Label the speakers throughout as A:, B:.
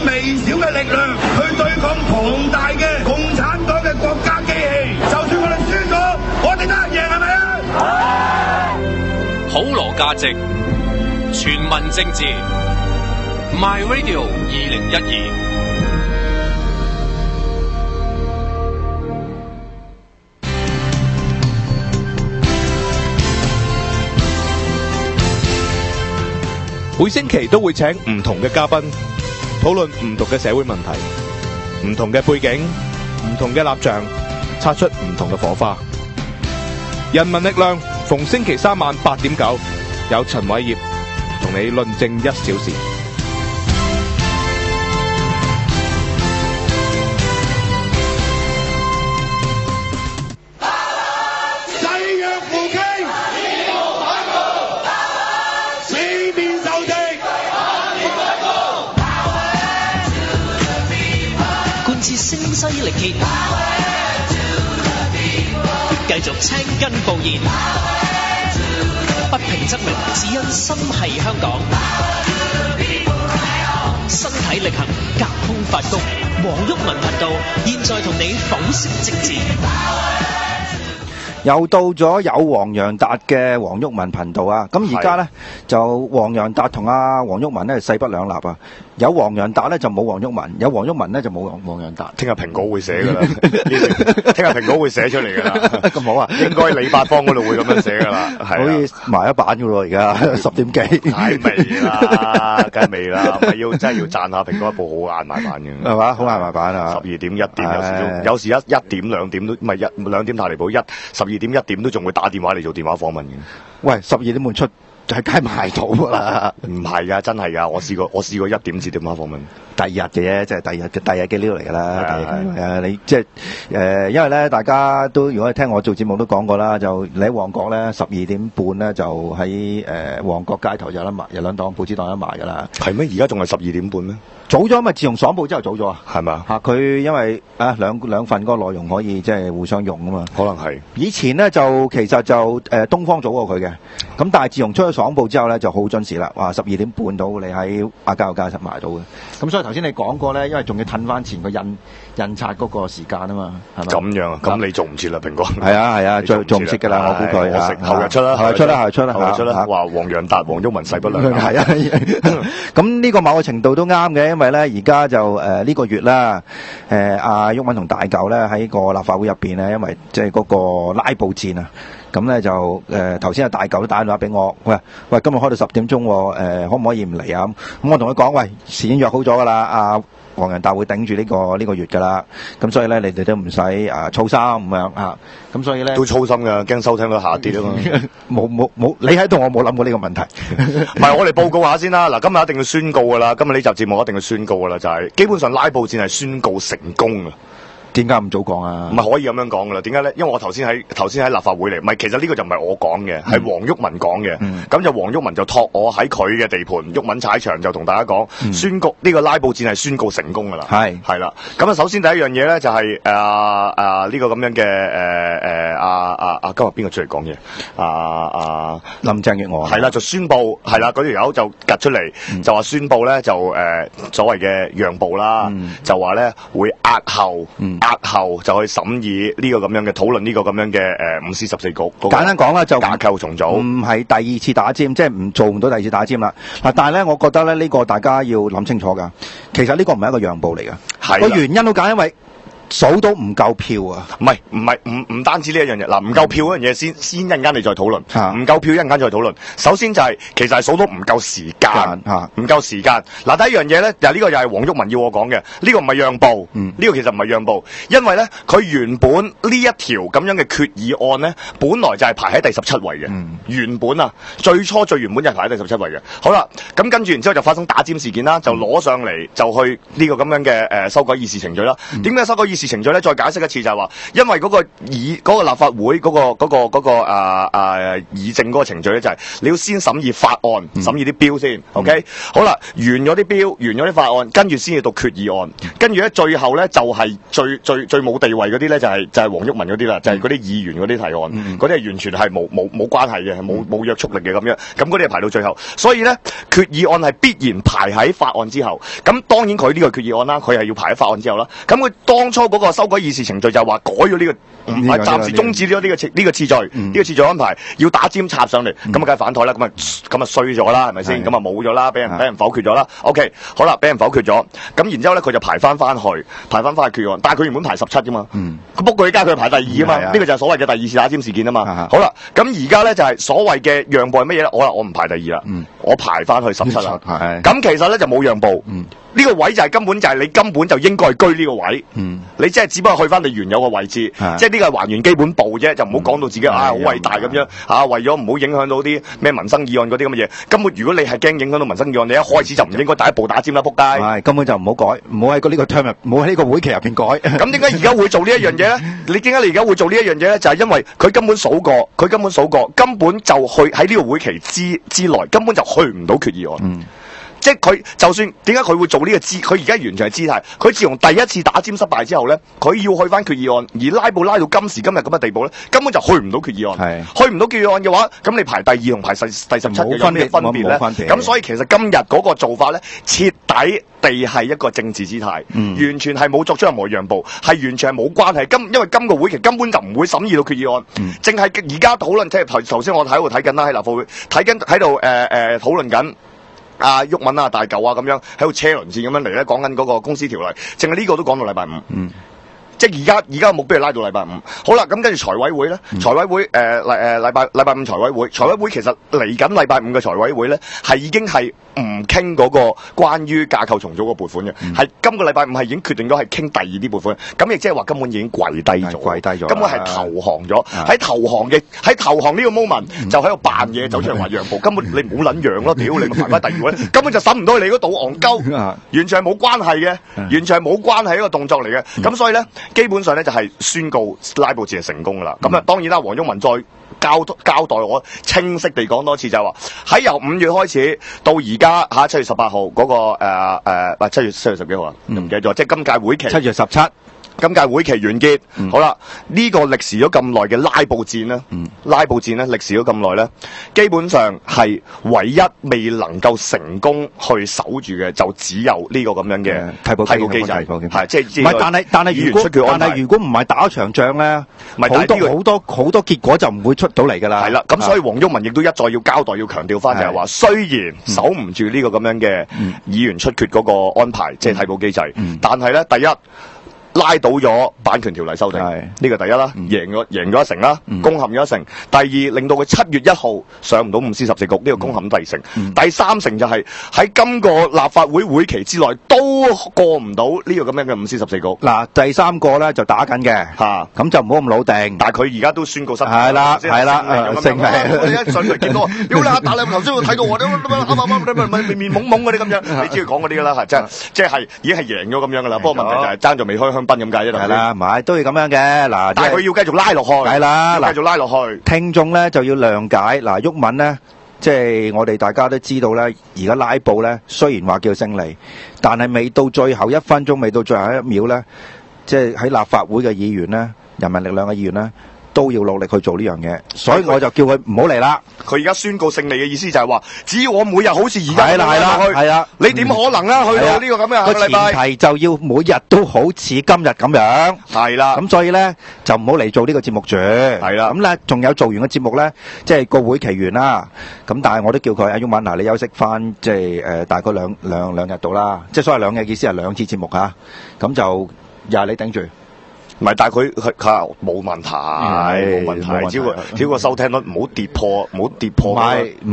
A: 微小嘅力量去對抗龐大嘅共產黨嘅國家機器。就算我哋輸咗，我哋都係贏，係咪啊？
B: 普羅價值，全民政治 ，My Radio 2012。
C: 每星期都會請唔同嘅嘉賓討論唔同嘅社會問題，唔同嘅背景，唔同嘅立場，擦出唔同嘅火花。人民力量逢星期三晚8:9，有陳偉業同你論政1小時。
D: 聲嘶力竭，繼續青筋暴現，不平則鳴，只因心繫香港。身體力行，隔空發功，黃毓民頻道現在同你剖析政治。
E: 又到咗有黃洋達嘅黃毓民頻道啊！咁而家咧就黃洋達同阿黃毓民咧勢不兩立啊！有黃洋達咧就冇黃毓民，有黃毓民咧就冇黃洋達。
F: 聽日蘋果會寫噶啦，聽日蘋果會寫出嚟噶啦。
E: 咁好啊！
F: 應該李八方嗰度會咁樣寫噶啦，係
E: 可以埋一版噶咯，而家10點幾。
F: 太微啦，梗係微啦，咪要真係要讚下蘋果一部好晏埋版嘅，
E: 係嘛？好晏埋版啊
F: ！12點1點，有時1點2點都唔係2點太離譜，12點1點都仲會打電話嚟做電話訪問嘅。
E: 喂，12點半出就係街賣到㗎啦。
F: 唔係㗎，真係㗎，我試過1點至電話訪問。
E: 第二日嘅啫，即係第二日嘅料嚟㗎啦。係你即係因為咧，大家都如果係聽我做節目都講過啦，就你喺旺角咧12點半咧就喺旺角街頭有得賣，有兩檔報紙檔有得賣㗎啦。
F: 係咩？而家仲係12點半咩？
E: 早咗咪自從爽報之後早咗啊？
F: 係嘛？
E: 佢因為兩份嗰個內容可以即係互相用啊嘛。
F: 可能係。以
E: 前咧就其實就東方早過佢嘅，咁但係自從出咗爽報之後咧就好準時啦。哇，12點半到你喺亞皆老街實賣到嘅。咁所以頭先你講過咧，因為仲要褪翻前個印刷嗰個時間啊嘛，係咪？
F: 咁樣啊？咁你做唔切啦，蘋果。
E: 係啊，做唔切㗎啦，我估佢。
F: 後日出啦。後日出啦。話黃洋達、黃毓民勢不兩立。
E: 係啊。咁呢個某個程度都啱嘅，因為咧而家就呢個月啦，阿毓民同大舊咧喺個立法會入邊咧，因為即係嗰個拉布戰啊。咁咧就頭先阿大舊都打電話俾我，喂，今日開到10點鐘，可唔可以唔嚟啊？咁我同佢講，喂，事已經約好咗㗎啦，阿黃洋達會頂住呢個月㗎啦，咁所以咧你哋都唔使操心咁樣啊，咁所以咧
F: 都操心㗎，驚收聽率下跌啊嘛。
E: 冇，你喺度我冇諗過呢個問題。
F: 唔係，我哋報告下先啦。嗱，今日一定要宣告㗎啦，今日呢集節目一定要宣告㗎啦，就係基本上拉布戰係宣告成功啊。
E: 點解唔早講啊？
F: 唔係可以咁樣講噶啦？點解咧？因為我頭先喺立法會嚟，唔係，其實呢個就唔係我講嘅，係黃毓民講嘅。咁就黃毓民就託我喺佢嘅地盤，毓民踩場就同大家講，宣告呢個拉布戰係宣告成功噶啦。係啦。咁啊，首先第一樣嘢咧就係呢個咁樣嘅今日邊個出嚟講嘢？
E: 林鄭月娥
F: 係啦，就宣布係啦，嗰條友就趌出嚟，就話宣布咧就所謂嘅讓步啦，就話咧會押後就去審議呢個咁樣嘅討論，呢個咁樣嘅5C14局。簡
E: 單講啦，就
F: 架構重組，
E: 唔係第二次打尖，即係做唔到第二次打尖啦。嗱，但係咧，我覺得咧呢個大家要諗清楚㗎。其實呢個唔係一個讓步嚟㗎，個原因好簡單，因為數到唔夠票啊！
F: 唔單止呢一樣嘢，嗱，唔夠票嗰樣嘢先一陣間你再討論，唔夠票一陣間再討論。首先就係其實係數到唔夠時間，唔夠時間。嗱，第一樣嘢咧，就呢個又係黃毓民要我講嘅，呢個唔係讓步，呢個其實唔係讓步，因為咧佢原本呢一條咁樣嘅決議案咧，本來就係排喺第17位嘅，原本啊，最初最原本就係排喺第17位嘅。好啦，咁跟住然之後就發生打尖事件啦，就攞上嚟就去呢個咁樣嘅修改議事程序啦。點解修改議事程序咧，再解釋一次就係話，因為嗰個立法會嗰個議政嗰個程序咧，就係你要先審議法案，審議啲標先 ，OK， 好啦，完咗啲標，完咗啲法案，跟住先至讀決議案，跟住咧最後咧就係最冇地位嗰啲咧，就係黃毓民嗰啲啦，就係嗰啲議員嗰啲提案，嗰啲係完全係冇關係嘅，冇約束力嘅咁樣，咁嗰啲係排到最後，所以咧決議案係必然排喺法案之後，咁當然佢呢個決議案啦，佢係要排喺法案之後啦，咁佢當初嗰個修改議事程序就係話改咗呢個，唔係暫時終止咗呢個次序，呢個次序安排要打尖插上嚟，咁啊梗係反台啦，咁啊衰咗啦，係咪先？咁啊冇咗啦，俾人否決咗啦。OK， 好啦，俾人否決咗，咁然之後咧佢就排翻去決議案，但係佢原本排17噶嘛，不過佢加佢排第2啊嘛，呢個就係所謂嘅第2次打尖事件啊嘛。好啦，咁而家咧就係所謂嘅讓步係乜嘢咧？我唔排第2啦，我排翻去17啦。咁其實咧就冇讓步。呢個位就係根本就應該居呢個位，你即係只不過去翻你原有嘅位置，即係呢個係還原基本步啫，就唔好講到自己好偉大咁樣為咗唔好影響到啲咩民生議案嗰啲咁嘅嘢。根本如果你係驚影響到民生議案，你一開始就唔應該第一步打尖啦，仆街！
E: 係根本就唔好改，唔好喺呢個 term 入，唔好喺呢個會期入邊改。
F: 咁點解而家會做呢一樣嘢咧？你點解你而家會做呢一樣嘢咧？就係因為佢根本數過，根本就去喺呢個會期之內，根本就去唔到決議案。即係佢就算點解佢會做呢個佢而家完全係姿態。佢自從第一次打尖失敗之後咧，佢要去翻決議案，而拉布拉到今時今日咁嘅地步咧，根本就去唔到決議案。去唔到決議案嘅話，咁你排第2同排第17有咩分別咧？咁所以其實今日嗰個做法咧，徹底地係一個政治姿態，完全係冇作出任何讓步，係完全係冇關係。因為今個會期根本就唔會審議到決議案，淨係而家討論，即係頭先我喺度睇緊啦，喺立法會喺度討論緊。毓民啊、大嚿啊咁樣喺度車輪戰咁樣嚟咧，講緊嗰個公司條例，淨係呢個都講到禮拜5。即係而家目標係拉到禮拜5。好啦，咁跟住財委會咧，財委會禮拜5財委會其實嚟緊禮拜5嘅財委會咧，係已經係唔傾嗰個關於架構重組嘅撥款嘅，係今個禮拜5係已經決定咗係傾第2啲撥款，咁亦即係話根本已經跪低咗，根本係投降咗。喺投降呢個 moment 就喺度扮嘢，走出嚟話讓步，根本你唔好撚讓咯，屌你咪排翻第2位，根本就審唔到你嗰度戇鳩，完全係冇關係嘅，完全係冇關係一個動作嚟嘅。咁所以咧，基本上咧就係宣告拉布戰係成功噶啦。咁啊，當然啦，黃毓民再交代我清晰地講多次，就係話喺由5月開始到而家7月18號嗰個7月10幾號啊，唔記得咗，即係今屆會期
E: 7月17。
F: 今屆會期完結，好啦，呢個歷時咗咁耐嘅拉布戰咧，歷時咗咁耐咧，基本上係唯一未能夠成功去守住嘅，就只有呢個咁樣嘅替補機制，係即係唔係？但係如果唔係打場仗咧，好多結果就唔會出到嚟㗎啦。係啦，咁所以黃毓民亦都一再要交代，要強調翻就係話，雖然守唔住呢個咁樣嘅議員出缺嗰個安排，即係替補機制，但係咧，第一，拉到咗版權條例修訂，呢個第一啦，贏咗一成啦，攻陷咗一成。第二，令到佢7月1號上唔到5司14局，呢個攻陷第成。第3成就係喺今個立法會會期之內都過唔到呢個咁樣嘅5司14局。
E: 嗱，第3個咧就打緊嘅，咁就唔好咁老定。
F: 但係佢而家都宣告失敗。
E: 係啦，
F: 成係。我哋一上嚟見到，屌你打你頭先我睇到我啱面懵懵嗰啲咁樣，你知佢講嗰啲㗎啦，即係已經係贏咗咁樣㗎啦。不過問題就係爭咗未開香檳咁解啫，係啦，唔係都要咁樣嘅嗱。但係佢要繼續拉落去，係啦，繼續拉落去。聽眾咧就要諒解嗱，毓民咧，即係我哋大家都知道咧，而家拉布咧，雖然話叫勝利，但係未到最後1分鐘，未到最後1秒咧，即係喺立法會嘅議員咧，人民力量嘅議員咧，都要努力去做呢樣嘢，所以我就叫佢唔好嚟啦。佢而家宣告勝利嘅意思就係話，只要我每日好似而家咁樣係啦，你點可能啦？去到呢個咁嘅個禮拜，前提就要每日都好似今日咁樣，係啦。咁所以咧就唔好嚟做呢個節目住，係啦。咁咧仲有做完嘅節目咧，即係個會期完啦。咁但係我都叫佢阿毓民嗱，你休息翻，即係大概兩日到啦。即係所謂2日意思係2次節目嚇，咁就又係你頂住。唔係，但係佢冇問題，冇問題，只要個收聽率唔好跌破，
E: 唔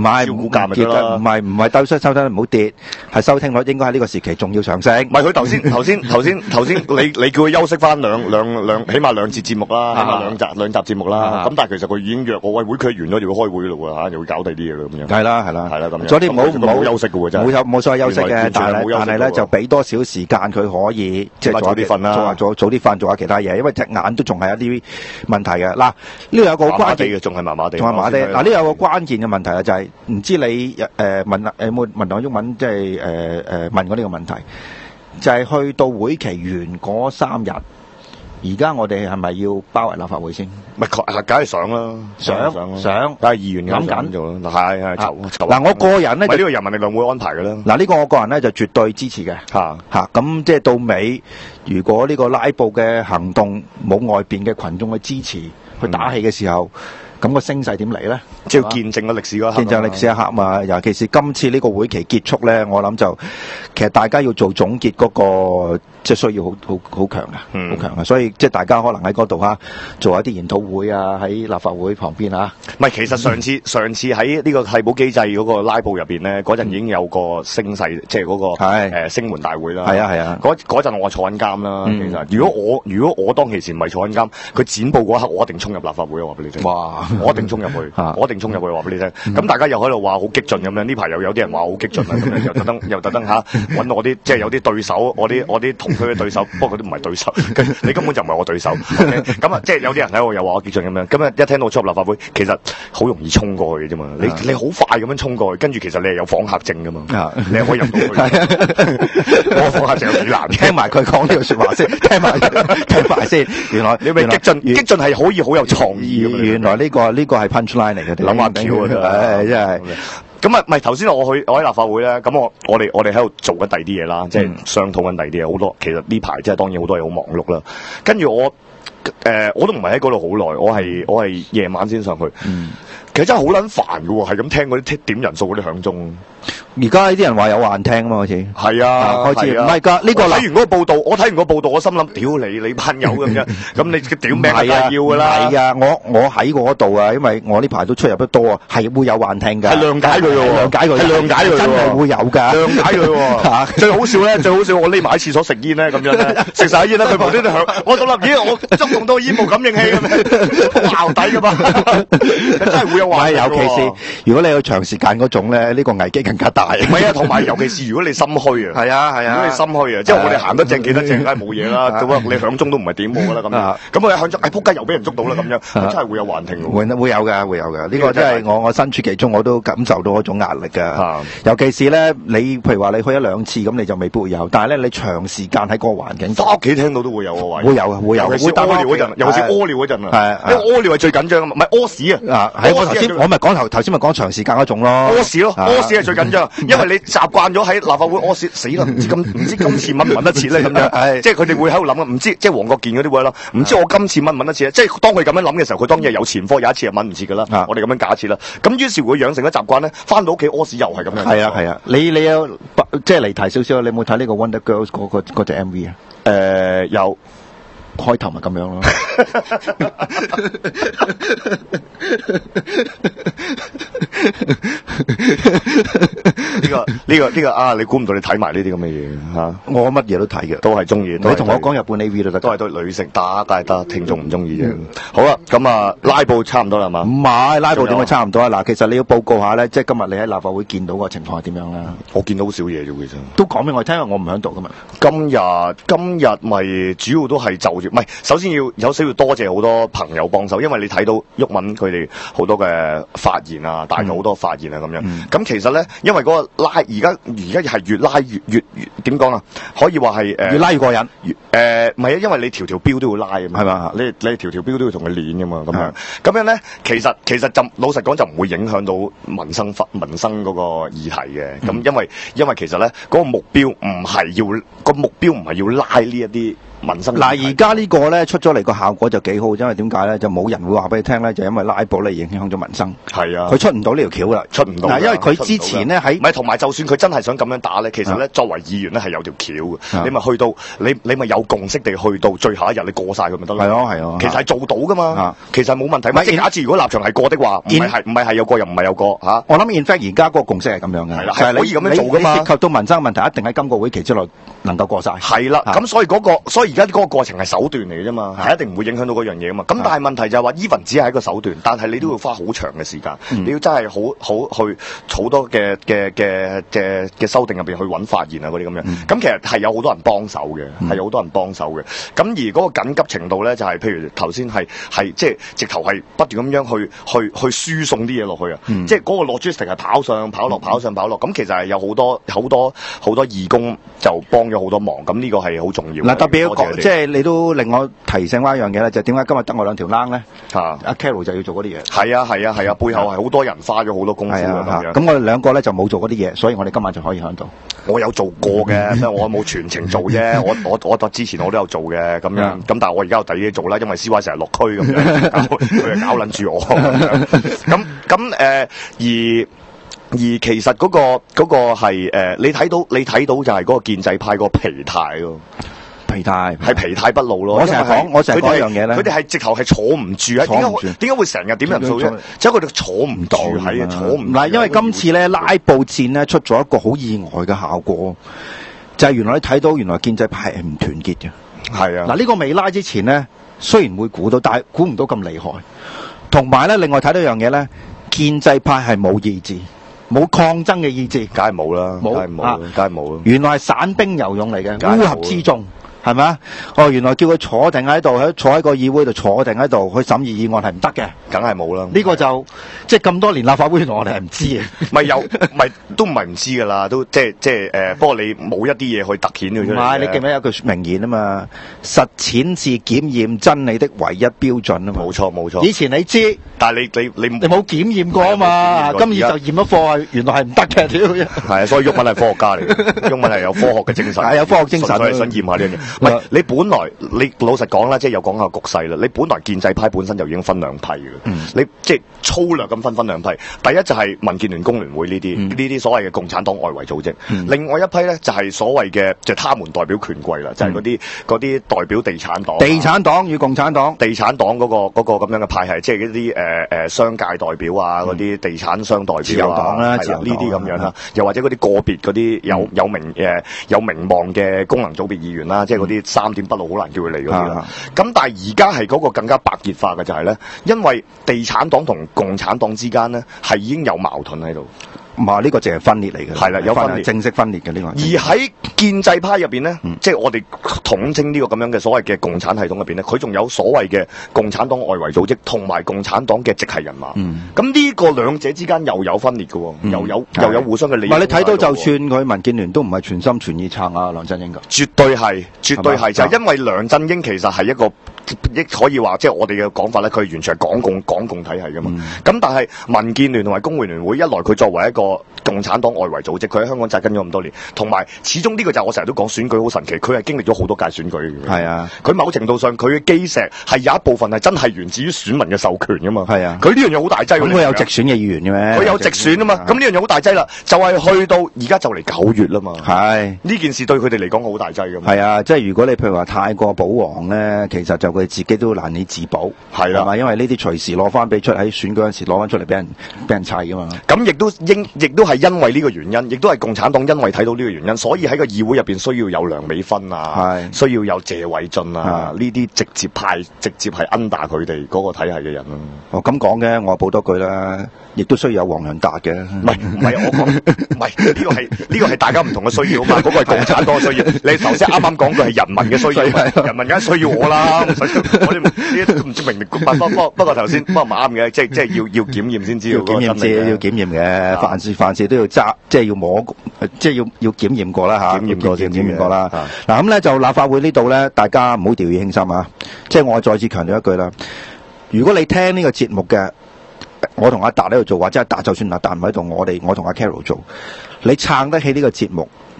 E: 係
F: 股價咪得啦。
E: 唔係收聽率唔好跌，係收聽率應該喺呢個時期仲要上升。
F: 唔係佢頭先，你叫佢休息翻兩起碼2節節目啦，起碼兩集節目啦。咁但係其實佢已經約我，喂，會期完咗就要開會咯喎嚇，就會搞第啲嘢咯咁樣。
E: 係啦
F: 咁樣。
E: 所以唔好
F: 休息嘅喎真係。
E: 冇所謂休息嘅，但係咧就俾多少時間佢可以即係
F: 早啲瞓啦，
E: 早啲瞓，做下其他嘢，因為隻眼都仲係一啲問題嘅。嗱，呢度有個好關鍵嘅，
F: 仲係麻麻地。
E: 嗱，呢度有個關鍵嘅問題啊，就係唔知你問有冇問黨毓民即係問過呢個問題，就係去到會期完嗰3日，而家我哋係咪要包圍立法會先？
F: 咪梗係想啦，想，梗係議員諗緊做啦，係
E: 嗱，我個人咧，
F: 呢個人民力量會安排嘅啦。
E: 嗱，呢個我個人咧就絕對支持嘅。咁即係到尾，如果呢個拉布嘅行動冇外邊嘅群眾去支持、去打氣嘅時候，咁個聲勢點嚟咧？
F: 即係見證個歷史嗰一刻。
E: 見證歷史一刻嘛，尤其是今次呢個會期結束咧，我諗就其實大家要做總結嗰個即係需要好強嘅，好強嘅。所以即係大家可能喺嗰度做一啲研討會啊，喺立法會旁邊啊。
F: 唔係，其實上次喺呢個替補機制嗰個拉布入邊咧，嗰陣已經有個聲勢，即係嗰個聲援大會啦。係啊。嗰陣我坐緊監啦。其實如果我當其時唔係坐緊監，佢剪報嗰刻，我一定衝入立法會，我話俾你聽。哇！我一定衝入去，我一定衝入去話俾你聽。咁大家又喺度話好激進咁樣，呢排又有啲人話好激進啊，咁樣又特登揾我啲即係有啲對手，我啲同區嘅對手，不過佢都唔係對手，你根本就唔係我對手。咁啊，即係有啲人喺度又話我激進咁樣。咁啊，一聽到出入立法會，其實好容易衝過去嘅啫嘛。你好快咁樣衝過去，跟住其實你係有訪客證噶嘛，你係可以入到去。我訪客證有幾難？
E: 聽埋佢講呢個説話先，聽埋先。原來
F: 你咪激進係可以好有創意。
E: 原來呢個係 punchline 嚟嘅，
F: 諗下橋啊！真係咁啊，唔係頭先我喺立法會咧，咁我哋喺度做緊第二啲嘢啦，即係商討緊第二啲嘢，好多其實呢排即係當然好多嘢好忙碌啦。跟住我都唔係喺嗰度好耐，我係夜晚先上去。其實真係好撚煩㗎喎，係咁聽嗰啲點人數嗰啲響鐘。
E: 而家呢啲人話有幻聽啊嘛，好似
F: 係啊，
E: 開始唔係㗎。呢個
F: 睇完嗰個報道，我心諗屌你班友咁樣，咁你屌命係要㗎啦。
E: 係啊，我喺嗰度啊，因為我呢排都出入得多啊，係會有幻聽㗎。
F: 係諒解佢喎，諒解佢，
E: 真係會有㗎。
F: 諒解佢喎。最好笑咧，我匿埋喺廁所食煙咧，咁樣咧，食晒煙咧，佢旁邊都響。我諗咦，我觸動到煙霧感應器咁樣，淆底㗎嘛。真係會有幻聽。
E: 尤其是如果你有長時間嗰種咧，呢個危機更加大。
F: 唔係啊，同埋尤其是如果你心虛啊，
E: 係啊，
F: 如果你心虛啊，即係我哋行得正企得正，梗係冇嘢啦。咁啊，你響鐘都唔係點我啦咁樣。咁我響鐘，仆街又俾人捉到啦咁樣，真係會有幻聽喎。
E: 會有㗎。呢個真係我身處其中，我都感受到嗰種壓力㗎。尤其是咧，你譬如話你去1-2次咁，你就未必會有。但係咧，你長時間喺嗰個環境，
F: 返屋企聽到都會有喎。
E: 會有。
F: 尤其是屙尿嗰陣，尤其是屙尿嗰陣啊。因為屙尿係最緊張啊嘛，唔係屙屎啊。
E: 我咪講頭先咪講長時間嗰種咯。
F: 屙屎係最緊張，因為你習慣咗喺立法會屙屎，死啦！唔知今次搵唔搵得切咧咁樣，即係佢哋會喺度諗啊，唔知即係黃國健嗰啲會啦，唔知我今次搵唔搵得切咧？即係當佢咁樣諗嘅時候，佢當然係有前科，有一次係搵唔切噶啦。我哋咁樣假設啦，咁於是會養成咗習慣咧，翻到屋企屙屎又係咁樣。
E: 係啊，你有即係離題少少，你有冇睇呢個 Wonder Girls 嗰隻 MV 啊？
F: 有。
E: 開頭咪咁樣咯。
F: 呢個啊！你估唔到你睇埋呢啲咁嘅嘢嚇？
E: 我乜嘢都睇嘅，
F: 都係中意。
E: 你同我講日本 AV 都得，
F: 都係對女性打，但係得聽眾唔中意啫。好啦，咁啊拉布差唔多啦嘛？
E: 唔係拉布點會差唔多啊？嗱，其實你要報告下咧，即係今日你喺立法會見到個情況係點樣啦？
F: 我見到好少嘢啫，其實都
E: 講俾我聽，因為我唔喺度噶嘛。
F: 今日咪主要都係就住，唔係首先要多謝好多朋友幫手，因為你睇到毓民佢哋好多嘅發言啊，大咗好多發言啊咁樣。咁其實咧，因為嗰個拉而家係越拉越點講啊？可以話係
E: 越拉越過癮。
F: 唔係啊，因為你條標都要拉啊嘛，係嘛？你條標都要同佢練噶嘛，咁樣咧，其實就老實講就唔會影響到民生嗰個議題嘅。咁因為其實咧嗰個目標唔係要拉呢一啲民生。
E: 嗱，而家呢個咧出咗嚟個效果就幾好，因為點解咧就冇人會話俾你聽咧，就因為拉布咧影響咗民生。
F: 係啊，
E: 佢出唔到呢條橋啦，
F: 出唔到。
E: 嗱，因為佢之前咧喺
F: 唔係同埋，就算佢真係想咁樣打咧，其實咧作為議員咧係有條橋嘅，你咪去到你咪有共識地去到最後一日，你過晒佢咪得咯。係
E: 咯係咯，
F: 其實係做到噶嘛，其實冇問題。即係假設如果立場係過的話，唔係有過又唔係有過嚇。
E: 我諗 in fact 而家嗰個共識係咁樣嘅，
F: 係可以咁樣做噶嘛。
E: 涉及到民生問題，一定喺今個會期之內能夠過晒。
F: 係啦，咁所以而家嗰個過程係手段嚟嘅啫嘛，係一定唔會影響到嗰樣嘢噶嘛。咁但係問題就係話 even 只係一個手段，但係你都要花好長嘅時間，你要真係好去好多嘅修訂入邊去揾發言啊嗰啲咁樣。咁其實係有好多人幫手嘅，係有好多人幫手嘅。咁而嗰個緊急程度咧，就係譬如頭先係即係直頭係不斷咁樣去輸送啲嘢落去啊，即係嗰個 logistic 係跑上跑落跑上跑落。咁其實係有好多義工就幫咗好多忙。咁呢個係好重要。嗱，
E: 特別講即係你都令我提醒翻一樣嘢咧，就點解今日得我兩條冷咧？阿 Carol 就要做嗰啲嘢。係
F: 啊，背後係好多人花咗好多功夫咁樣。
E: 咁我哋兩個咧就冇做嗰啲嘢，所以我哋今晚就可以響度。
F: 我有做過嘅，即係我冇全程做啫。我之前我都有做嘅咁樣。咁但係我而家有第二啲做啦，因為 CY 成日落區咁樣，佢就搞撚住我。而其實嗰個係你睇到就係嗰個建制派嗰個疲態咯。疲態不露咯。我成日講一樣嘢咧，佢哋係直頭係坐唔住啊！點解會成日點人數啫？即係佢哋坐唔住喺坐唔。嗱，
E: 因為今次咧拉布戰咧出咗一個好意外嘅效果，就係原來你睇到原來建制派係唔團結嘅。
F: 係啊。
E: 嗱，呢個未拉之前咧，雖然會估到，但係估唔到咁厲害。同埋咧，另外睇到一樣嘢咧，建制派係冇意志。冇抗爭嘅意志，
F: 梗係冇啦，梗係冇啦。
E: 原來係散兵游勇嚟嘅，烏合之眾，係咪啊？原來叫佢坐定喺度，坐喺個議會度坐定喺度去審議議案係唔得嘅，
F: 梗係冇啦。
E: 呢個就即係咁多年立法會原來我哋係唔知嘅，
F: 都唔係唔知噶啦，都即係不過你冇一啲嘢去突顯佢出嚟。
E: 唔係，你記唔記得有句名言啊嘛？實踐是檢驗真理的唯一標準啊嘛。
F: 冇錯。
E: 以前你知，
F: 但係你
E: 冇檢驗過啊嘛。今次就驗咗貨，原來係唔得嘅，屌！
F: 係啊，所以毓民係科學家嚟嘅，毓民係有科學嘅精神，
E: 係有科學精神，
F: 所以想驗下呢樣嘢。唔係你本來你老實講啦，即係又講下局勢啦。你本來建制派本身就已經分兩批嘅，你即係粗略咁分兩批。第一就係民建聯、工聯會呢啲所謂嘅共產黨外圍組織，另外一批咧就係所謂嘅就係他們代表權貴啦，就係嗰啲代表地產黨、
E: 地產黨與共產黨、
F: 地產黨嗰個咁樣嘅派系，即係嗰啲商界代表啊，嗰啲地產商代表啊，
E: 自由黨啦，
F: 呢啲咁樣啦，又或者嗰啲個別嗰啲有名望嘅功能組別議員啦，即係嗰啲三點不露好難叫佢嚟嗰啲啦。咁但係而家係嗰個更加白熱化嘅就係咧，因為地產黨同共產黨之間咧係已經有矛盾喺度。
E: 唔係呢個淨係分裂嚟嘅，
F: 係啦，有分裂，
E: 正式分裂嘅呢個。
F: 而喺建制派入邊咧，即係我哋統稱呢個咁樣嘅所謂嘅共產系統入邊咧，佢仲有所謂嘅共產黨外圍組織同埋共產黨嘅直系人馬。咁呢個兩者之間又有分裂嘅，又有互相嘅利益。
E: 唔係你睇到，就算佢民建聯都唔係全心全意撐啊梁振英㗎。
F: 絕對係，就係因為梁振英其實係一個。可以話即係我哋嘅講法咧，佢完全係港共體系噶嘛。咁但係民建聯同埋工會聯會一來佢作為一個共產黨外圍組織，佢喺香港紮根咗咁多年，同埋始終呢個就係我成日都講選舉好神奇，佢係經歷咗好多屆選舉嘅。係啊，佢某程度上佢嘅基石係有一部分係真係源自於選民嘅授權噶嘛。係啊，佢呢樣嘢好大劑。咁佢有直選嘅議員嘅咩？佢有直選啊嘛。咁呢樣嘢好大劑啦，就係去到而家就嚟9月啦嘛。係呢件事對佢哋嚟講好大劑噶嘛。係啊，即係如果你譬如話太過保皇咧，其實就佢自己都難以自保。係啦，係嘛？因為呢啲隨時攞翻俾出喺選舉嗰陣時攞翻出嚟俾人砌噶嘛。咁亦都係因為呢個原因，亦都係共產黨因為睇到呢個原因，所以喺個議會入邊需要有梁美芬啊，需要有謝偉俊啊，呢啲直接係 under 佢哋嗰個體系嘅人咯。哦，咁講嘅，我補多句啦，亦都需要有黃洋達嘅。唔係我講，唔係呢個係大家唔同嘅需要啊嘛。嗰個係共產黨嘅需要，你頭先啱啱講嘅係人民嘅需要，人民梗係需要我啦。我哋呢啲都唔知明不過頭先不過唔啱嘅，即係要檢驗先知道。要檢驗嘅，凡事都要揸，即係要摸，即係要檢驗過啦嚇。檢驗過啦。嗱咁咧就立法會呢度咧，大家唔好掉以輕心啊！即係我再次強調一句啦，如果你聽呢個節目嘅，我同阿達喺度做，或者阿達就算阿達唔喺度，我同阿 Carol 做，你撐得起呢個節目，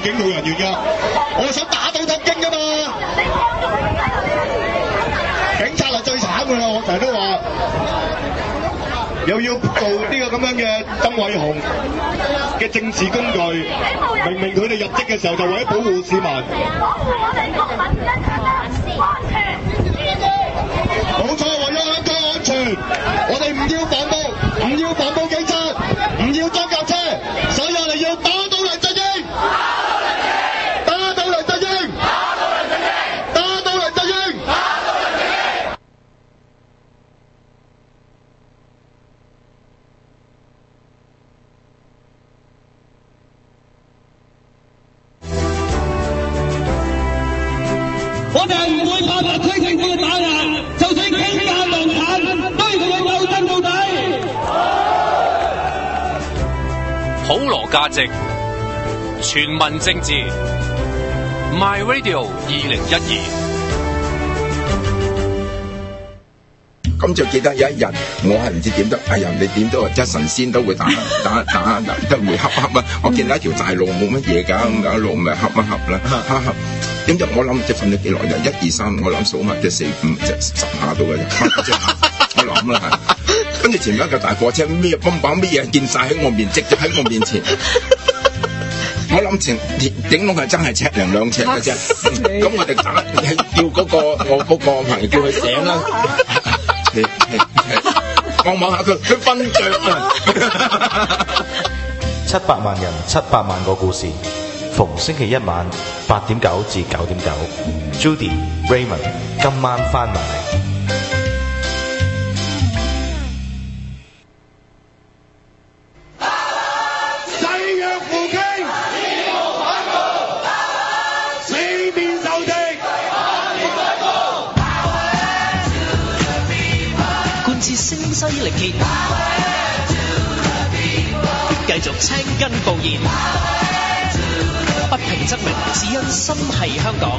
G: 警務人員㗎，我想打倒北京㗎嘛。警察係最慘㗎啦，我成日都話，又要做呢個咁樣嘅曾偉雄嘅政治工具，明明佢哋入職嘅時候就為咗保護市民。冇錯，為咗香港安全，我哋唔要防暴，唔要防暴警察，唔要裝甲車，所以我哋要打倒梁振英，打倒梁振英，打倒梁振英。
H: 我哋唔會怕特區政府嘅打壓，就算傾家蕩產，都要同佢鬥爭到底。
B: 普羅價值，全民政治 ，My Radio 2012。
I: 咁就記得有一日，我係唔知點得，哎呀，你點都即係神仙都會打都會恰啊！我見到一條大路冇乜嘢㗎，咁一路咪恰一恰啦，恰。點知我諗即係瞓咗幾耐就1、2、3，我諗數下即係4、5即係10下到嘅啫，我諗啦係。跟住前面一架大貨車咩泵把咩嘢見晒喺我面，直接喺我面前。我諗前頂籠係真係1、2尺嘅啫。咁我哋叫嗰個我嗰個朋友叫佢醒啦。望下佢瞓着啊
J: ！700萬人，700萬個故事。逢星期一晚8.9至9.9 ，Judy Raymond 今晚翻埋嚟。
G: 誓約扶傾，四面受敵。
D: 貫徹聲嘶力竭，繼續青筋暴現。不平則鳴，只因心係香港。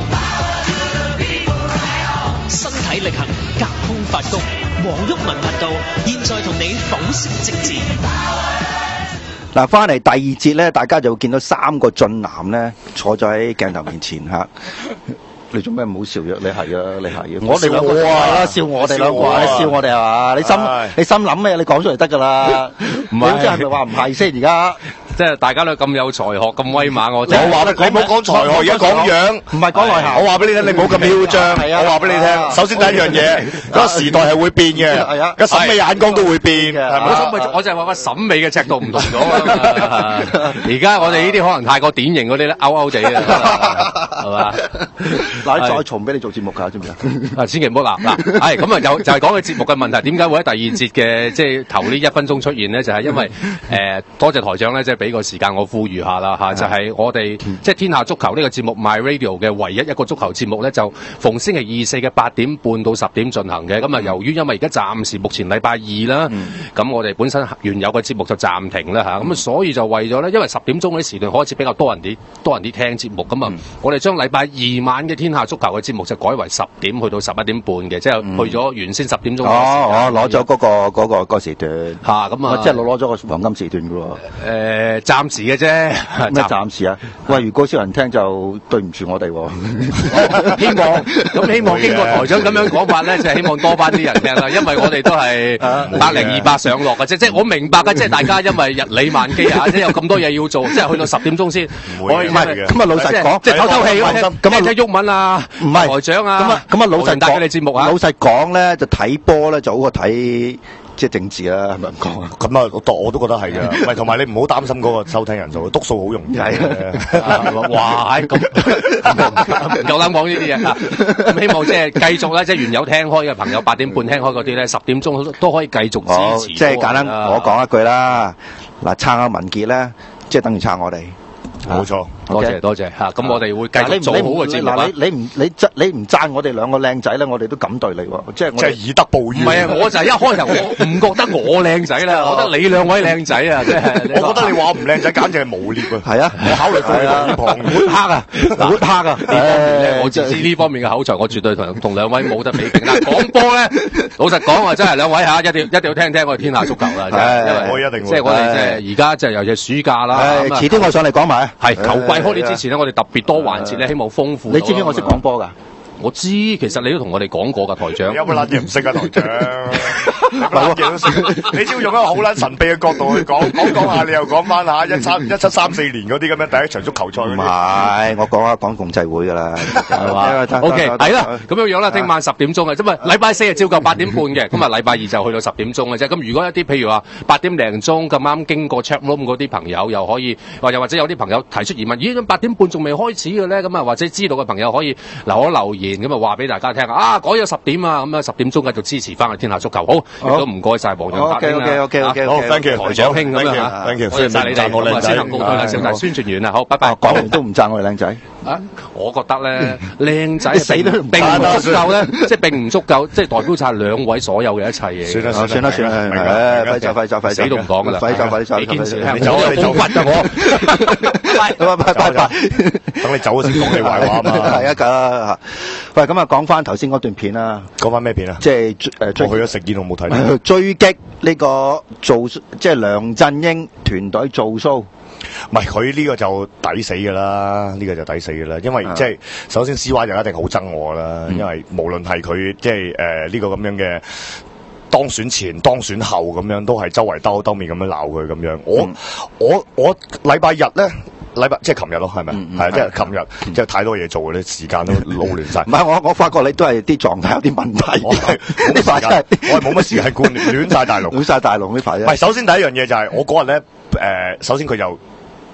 D: 身體力行，隔空發功。黃毓民頻道，現在同你剖析政治。
E: 嗱，翻嚟第二節咧，大家就會見到3個俊男咧坐咗喺鏡頭面前嚇。你做咩唔好笑啫？你係啊，你係啊！我哋兩個係啦，笑我哋兩個，你笑我哋係嘛？你心諗咩？你講出嚟得㗎啦。唔係，即係咪話唔係先？而家
K: 即係大家都咁有才學、咁威猛，我
F: 話你唔好講才學，而家講樣，
E: 唔係講內涵。
F: 我話俾你聽，你唔好咁囂張。我話俾你聽，首先第一樣嘢，嗰個時代係會變嘅，個審美眼光都會變，係咪？
K: 我就係話個審美嘅尺度唔同咗啊！而家我哋呢啲可能太過典型嗰啲咧，勾勾地啊，係嘛？
E: 嗱，你再重俾你做節目㗎，知唔知啊？
K: 千祈唔好嗱，係咁啊，就係講佢節目嘅問題，點解會喺第二節嘅即係頭呢1分鐘出現呢？就係因為多謝台長咧，即係俾個時間我呼籲下啦嚇，就係我哋即係天下足球呢個節目 My Radio 嘅唯一一個足球節目咧，就逢星期2、4嘅8點半到10點進行嘅。咁啊，由於因為而家暫時目前禮拜2啦，咁我哋本身原有嘅節目就暫停啦嚇，咁所以就為咗咧，因為10點鐘嗰啲時段開始比較多人啲聽節目，咁啊，我哋將禮拜2晚嘅天下足球嘅節目就改為10點去到11點半嘅，即係去咗原先10點鐘。
E: 攞咗嗰個時段
K: 嚇，咁啊，
E: 即係攞咗個黃金時段㗎喎。
K: 暫時嘅啫。
E: 咩暫時啊？喂，如果少人聽就對唔住我哋喎。
K: 希望經過台長咁樣講法咧，就係希望多翻啲人聽啦，因為我哋都係102、200上落嘅啫。即係我明白嘅，即係大家因為日理萬機啊，即係有咁多嘢要做，即係去到10點鐘先。
E: 唔係，咁啊老實講，
K: 即係透透氣咁啊，聽毓民啊，唔係台長啊，
E: 咁啊老實講，
K: 你節目啊，
E: 老實講咧就睇波咧就好過睇即係政治啦，係咪咁講啊？
F: 咁啊，我都覺得係嘅。唔係，同埋你唔好擔心嗰個收聽人數，篤數好容易。係
K: 哇，咁唔夠膽講呢啲嘢啊！咁希望即係繼續咧，即係原有聽開嘅朋友8點半聽開嗰啲咧，10點鐘都可以繼續支持。
E: 即係簡單，我講一句啦。嗱，撐下文傑咧，即係等於撐我哋。
F: 冇錯，
K: 多謝嚇。咁我哋會繼續做好個節目啊！
E: 你唔讚我哋兩個靚仔咧，我哋都敢對你喎。即係
F: 以德報怨。
K: 唔係啊！我就係一開頭我唔覺得我靚仔啦，我覺得你兩位靚仔啊！即係
F: 我覺得你話唔靚仔，簡直係誣衊啊！
E: 係啊，
F: 我考慮過你旁
K: 抹黑啊，抹黑啊！呢方面咧，我自知呢方面嘅口才，我絕對同兩位冇得比拼啦。講波咧，老實講啊，真係兩位嚇一定要聽聽我哋天下足球啦，因為
F: 我一定
K: 即係我哋即係而家即係尤其暑假啦。
E: 遲啲我上嚟講埋。
K: 係球季開始之前咧，我哋特別多環節咧，希望豐富。
E: 你知唔知我識講波㗎？
K: 我知，其實你都同我哋講過㗎，台長。
F: 有冇撚嘢唔識啊，台長？乜嘢都識，你只要用一個好撚神秘嘅角度去講下，你又講翻下1734年嗰啲咁樣第一場足球賽嗰啲。唔
E: 係，我講共濟會㗎啦，係嘛
K: ？OK， 係啦，咁樣啦，聽晚10點鐘嘅，咁啊禮拜4係照舊8點半嘅，咁啊禮拜2就去到10點鐘嘅啫。咁如果一啲譬如話8點零鐘咁啱經過 chat room 嗰啲朋友，又可以，又或者有啲朋友提出疑問，咦8點半仲未開始嘅咧？咁啊或者知道嘅朋友可以留言。咁啊話俾大家聽啊，改咗10點啊，咁啊10點鐘繼續支持翻去天下足球。好，亦都唔該晒黃洋達兄啦。
E: OK，
F: 好 ，thank you，
K: 台長兄咁樣嚇
F: ，thank you，
K: 多謝你哋，咁啊先行告退啦，小弟宣傳完啦，好，拜拜。
E: 講完都唔讚我哋靚仔。
K: 啊，我覺得咧，靚仔死都並唔足夠咧，即係並唔足夠，即係代表晒兩位所有嘅一切嘢。
E: 算啦，快走，
K: 死都唔講噶啦，
E: 快走，
K: 你堅持
F: 你走啊，你走
K: 骨啊我，
E: 拜，
F: 等你走先講你壞話嘛。
E: 係啊，㗎。喂，咁啊，講翻頭先嗰段片啦。
F: 講翻咩片啊？
E: 即係
F: 我去咗食煙，我冇睇。
E: 追擊呢個即係梁振英團隊做 show。
F: 唔係佢呢個就抵死㗎啦，呢個就抵死㗎啦，因為即係首先 CY 就一定好憎我啦，因為無論係佢即係呢個咁樣嘅當選前、當選後咁樣，都係周圍兜面咁樣鬧佢咁樣。我禮拜日咧。即係琴日咯，係咪？係啊，即係琴日，即係太多嘢做嘅咧，時間都撈亂晒。
E: 唔係我發覺你都係啲狀態有啲問題。
F: 我係冇乜時間觀念，亂晒大龍，
E: 亂晒大龍呢排。
F: 唔係，首先第一樣嘢就係我嗰日咧，首先佢就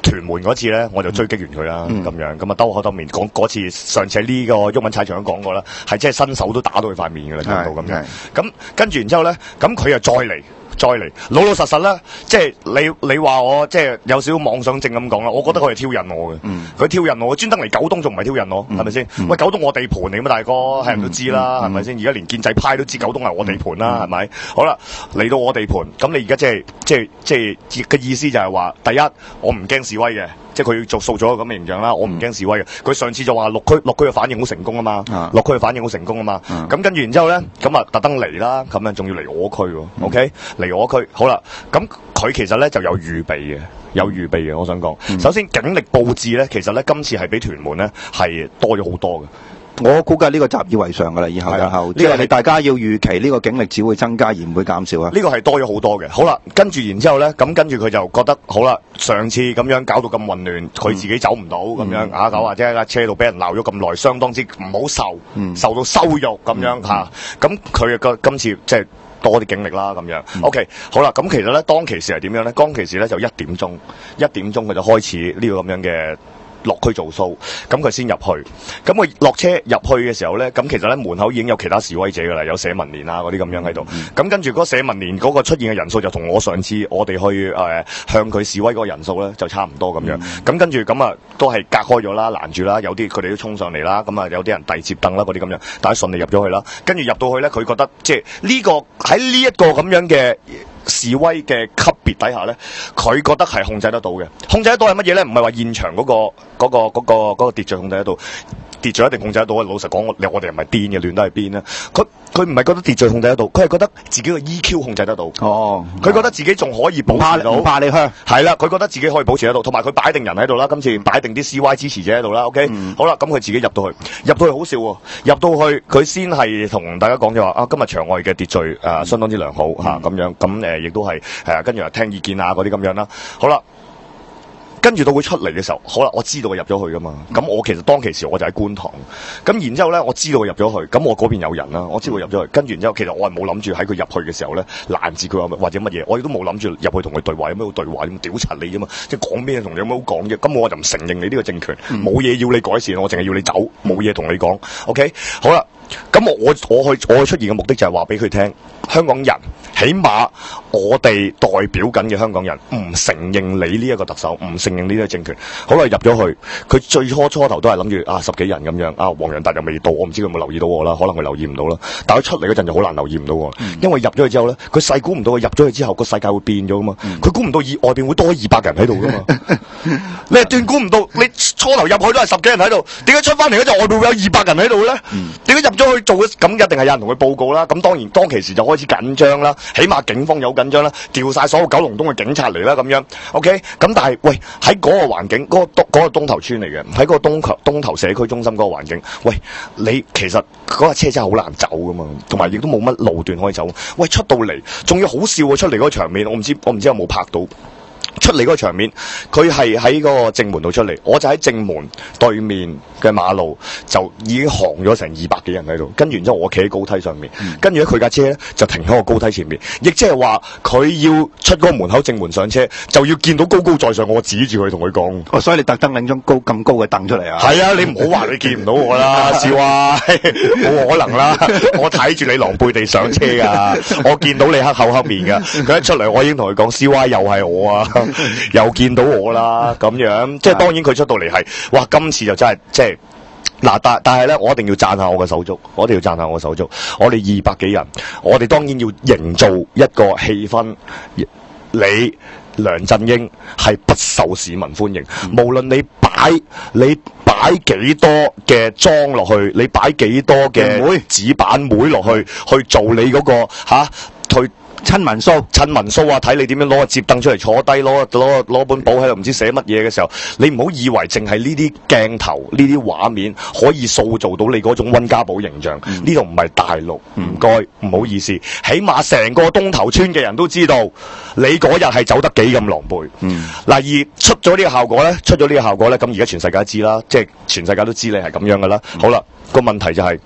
F: 屯門嗰次咧，我就追擊完佢啦，咁樣咁啊兜口兜面講嗰次，上次喺呢個毓民踩場都講過啦，係即係伸手都打到佢塊面㗎啦，見到咁樣。咁跟住然之後咧，咁佢又再嚟，老實啦，即係你話我即係有少少妄想症咁講啦，我覺得佢係挑釁我嘅，佢挑釁我，專登嚟九東仲唔係挑釁我，係咪先？喂，九東我地盤嚟㗎嘛，大哥，係人都知啦，係咪先？而家連建制派都知九東係我地盤啦，係咪？好啦，嚟到我地盤，咁你而家即係嘅意思就係話，第一，我唔驚示威嘅。即係佢做塑咗個咁嘅形象啦，我唔驚示威嘅。佢上次就話六區嘅反應好成功啊嘛，六區嘅反應好成功啊嘛。咁跟住然之後咧，咁啊特登嚟啦，咁樣仲要嚟我區喎。OK，嚟我區，好啦。咁佢其實咧就有預備嘅，我想講。首先警力佈置咧，其實咧今次係比屯門咧係多咗好多嘅。
E: 我估計呢個習以為常㗎啦，以後即係大家要預期呢個警力只會增加而唔會減少啊。
F: 呢個係多咗好多嘅。好啦，跟住然之後咧，咁跟住佢就覺得好啦，上次咁樣搞到咁混亂，佢自己走唔到咁樣搞或者喺架車度俾人鬧咗咁耐，相當之唔好受，受到羞辱咁樣嚇。咁佢個今次即係多啲警力啦咁樣。OK， 好啦，咁其實咧當其時係點樣咧？當其時咧就1點鐘佢就開始呢個咁樣嘅。落區做 show，咁佢先入去，咁佢落車入去嘅時候咧，咁其實咧門口已經有其他示威者噶啦，有社民連啊嗰啲咁樣喺度，咁跟住嗰個社民連嗰個出現嘅人數就同我上次我哋去向佢示威嗰個人數咧就差唔多咁樣，咁跟住咁啊都係隔開咗啦，攔住啦，有啲佢哋都衝上嚟啦，咁啊有啲人遞接凳啦嗰啲咁樣，但係順利入咗去啦，跟住入到去咧，佢覺得即係呢個喺呢一個咁樣嘅示威嘅級別底下咧，佢覺得係控制得到嘅。控制得到係乜嘢咧？唔係話現場嗰個秩序控制得到，秩序一定控制得到。老實講，我哋又唔係癲嘅，亂都係邊啦。佢唔係覺得秩序控制得到，佢係覺得自己嘅 EQ 控制得到。哦，佢覺得自己仲可以保持到，唔怕你香。係啦，佢覺得自己可以保持得到，同埋佢擺定人喺度啦。今次擺定啲 CY 支持者喺度啦。OK，好啦，咁佢自己入到去好笑喎。入到去佢先係同大家講咗話啊，今日場外嘅秩序相當之良好嚇咁樣，咁亦都係跟住聽意見啊嗰啲咁樣啦。好啦。跟住到佢出嚟嘅時候，好啦，我知道佢入咗去噶嘛。咁我其實當其時我就喺觀塘，咁然之後咧，我知道佢入咗去，咁我嗰邊有人啦，我知道佢入咗去。跟住然之後，其實我係冇諗住喺佢入去嘅時候咧攔住佢或者乜嘢，我亦都冇諗住入去同佢對話，有咩好對話？點屌柒你啫嘛？即係講咩同你有咩好講啫？咁我就唔承認你呢個政權，冇嘢要你改善，我淨係要你走，冇嘢同你講。OK， 好啦，咁我去出現嘅目的就係話俾佢聽，香港人起碼我哋代表緊嘅香港人唔承認你呢一個特首，唔承認呢個政權。好啦，入咗去，佢最初頭都係諗住10幾人咁樣，黃洋達又未到，我唔知佢有冇留意到我啦，可能佢留意唔到啦。但係佢出嚟嗰陣就好難留意唔到我，因為入咗去之後咧，佢細估唔到佢入咗去之後個世界會變咗噶嘛，佢估唔到外邊會多200人喺度噶嘛，你係斷估唔到，你初頭入去都係10幾人喺度，點解出翻嚟嗰陣外邊會有200人喺度咧？點解入咗去做，咁一定係有人同佢報告啦。咁當然當其時就開始緊張啦，起碼警方有緊張啦，調晒所有九龍東嘅警察嚟啦咁樣。OK， 咁但係喂喺嗰個環境，嗰個東頭村嚟嘅，喺嗰個東頭社區中心嗰個環境，喂你其實嗰架車真係好難走噶嘛，同埋亦都冇乜路段可以走。喂出到嚟，仲要好笑啊！出嚟嗰個場面，我唔知有冇拍到。出嚟嗰個場面，佢係喺嗰個正門度出嚟，我就喺正門對面嘅馬路就已經行咗成200幾人喺度，跟住然之後我企喺高梯上面，跟住咧佢架車咧就停喺個高梯前面，亦即係話佢要出嗰個門口正門上車，就要見到高高在上，我指住佢同佢講。
E: 哦，所以你特登拎張咁高嘅凳出嚟啊？
F: 係啊，你唔好話你見唔到我啦，笑啊，冇可能啦，我睇住你狼狽地上車㗎，我見到你黑口黑面㗎，佢一出嚟我已經同佢講 CY 又係我啊。又見到我啦，咁樣即係當然佢出到嚟係，哇！今次就真係即係嗱，但係咧，我一定要讚下我嘅手足，我哋200幾人，我哋當然要營造一個氣氛，梁振英係不受市民歡迎，無論你擺幾多嘅裝落去，你擺幾多嘅紙板妹落去做你嗰個去
E: 親民 show
F: 啊！睇你點樣攞個摺凳出嚟坐低，攞本簿喺度唔知寫乜嘢嘅時候，你唔好以為淨係呢啲鏡頭、呢啲畫面可以塑造到你嗰種溫家寶形象。呢度唔係大陸，唔該，唔好意思，起碼成個東頭村嘅人都知道你嗰日係走得幾咁狼狽。嗱，而出咗呢個效果咧，咁而家全世界都知啦，即係全世界都知你係咁樣噶啦。好啦，個問題就係。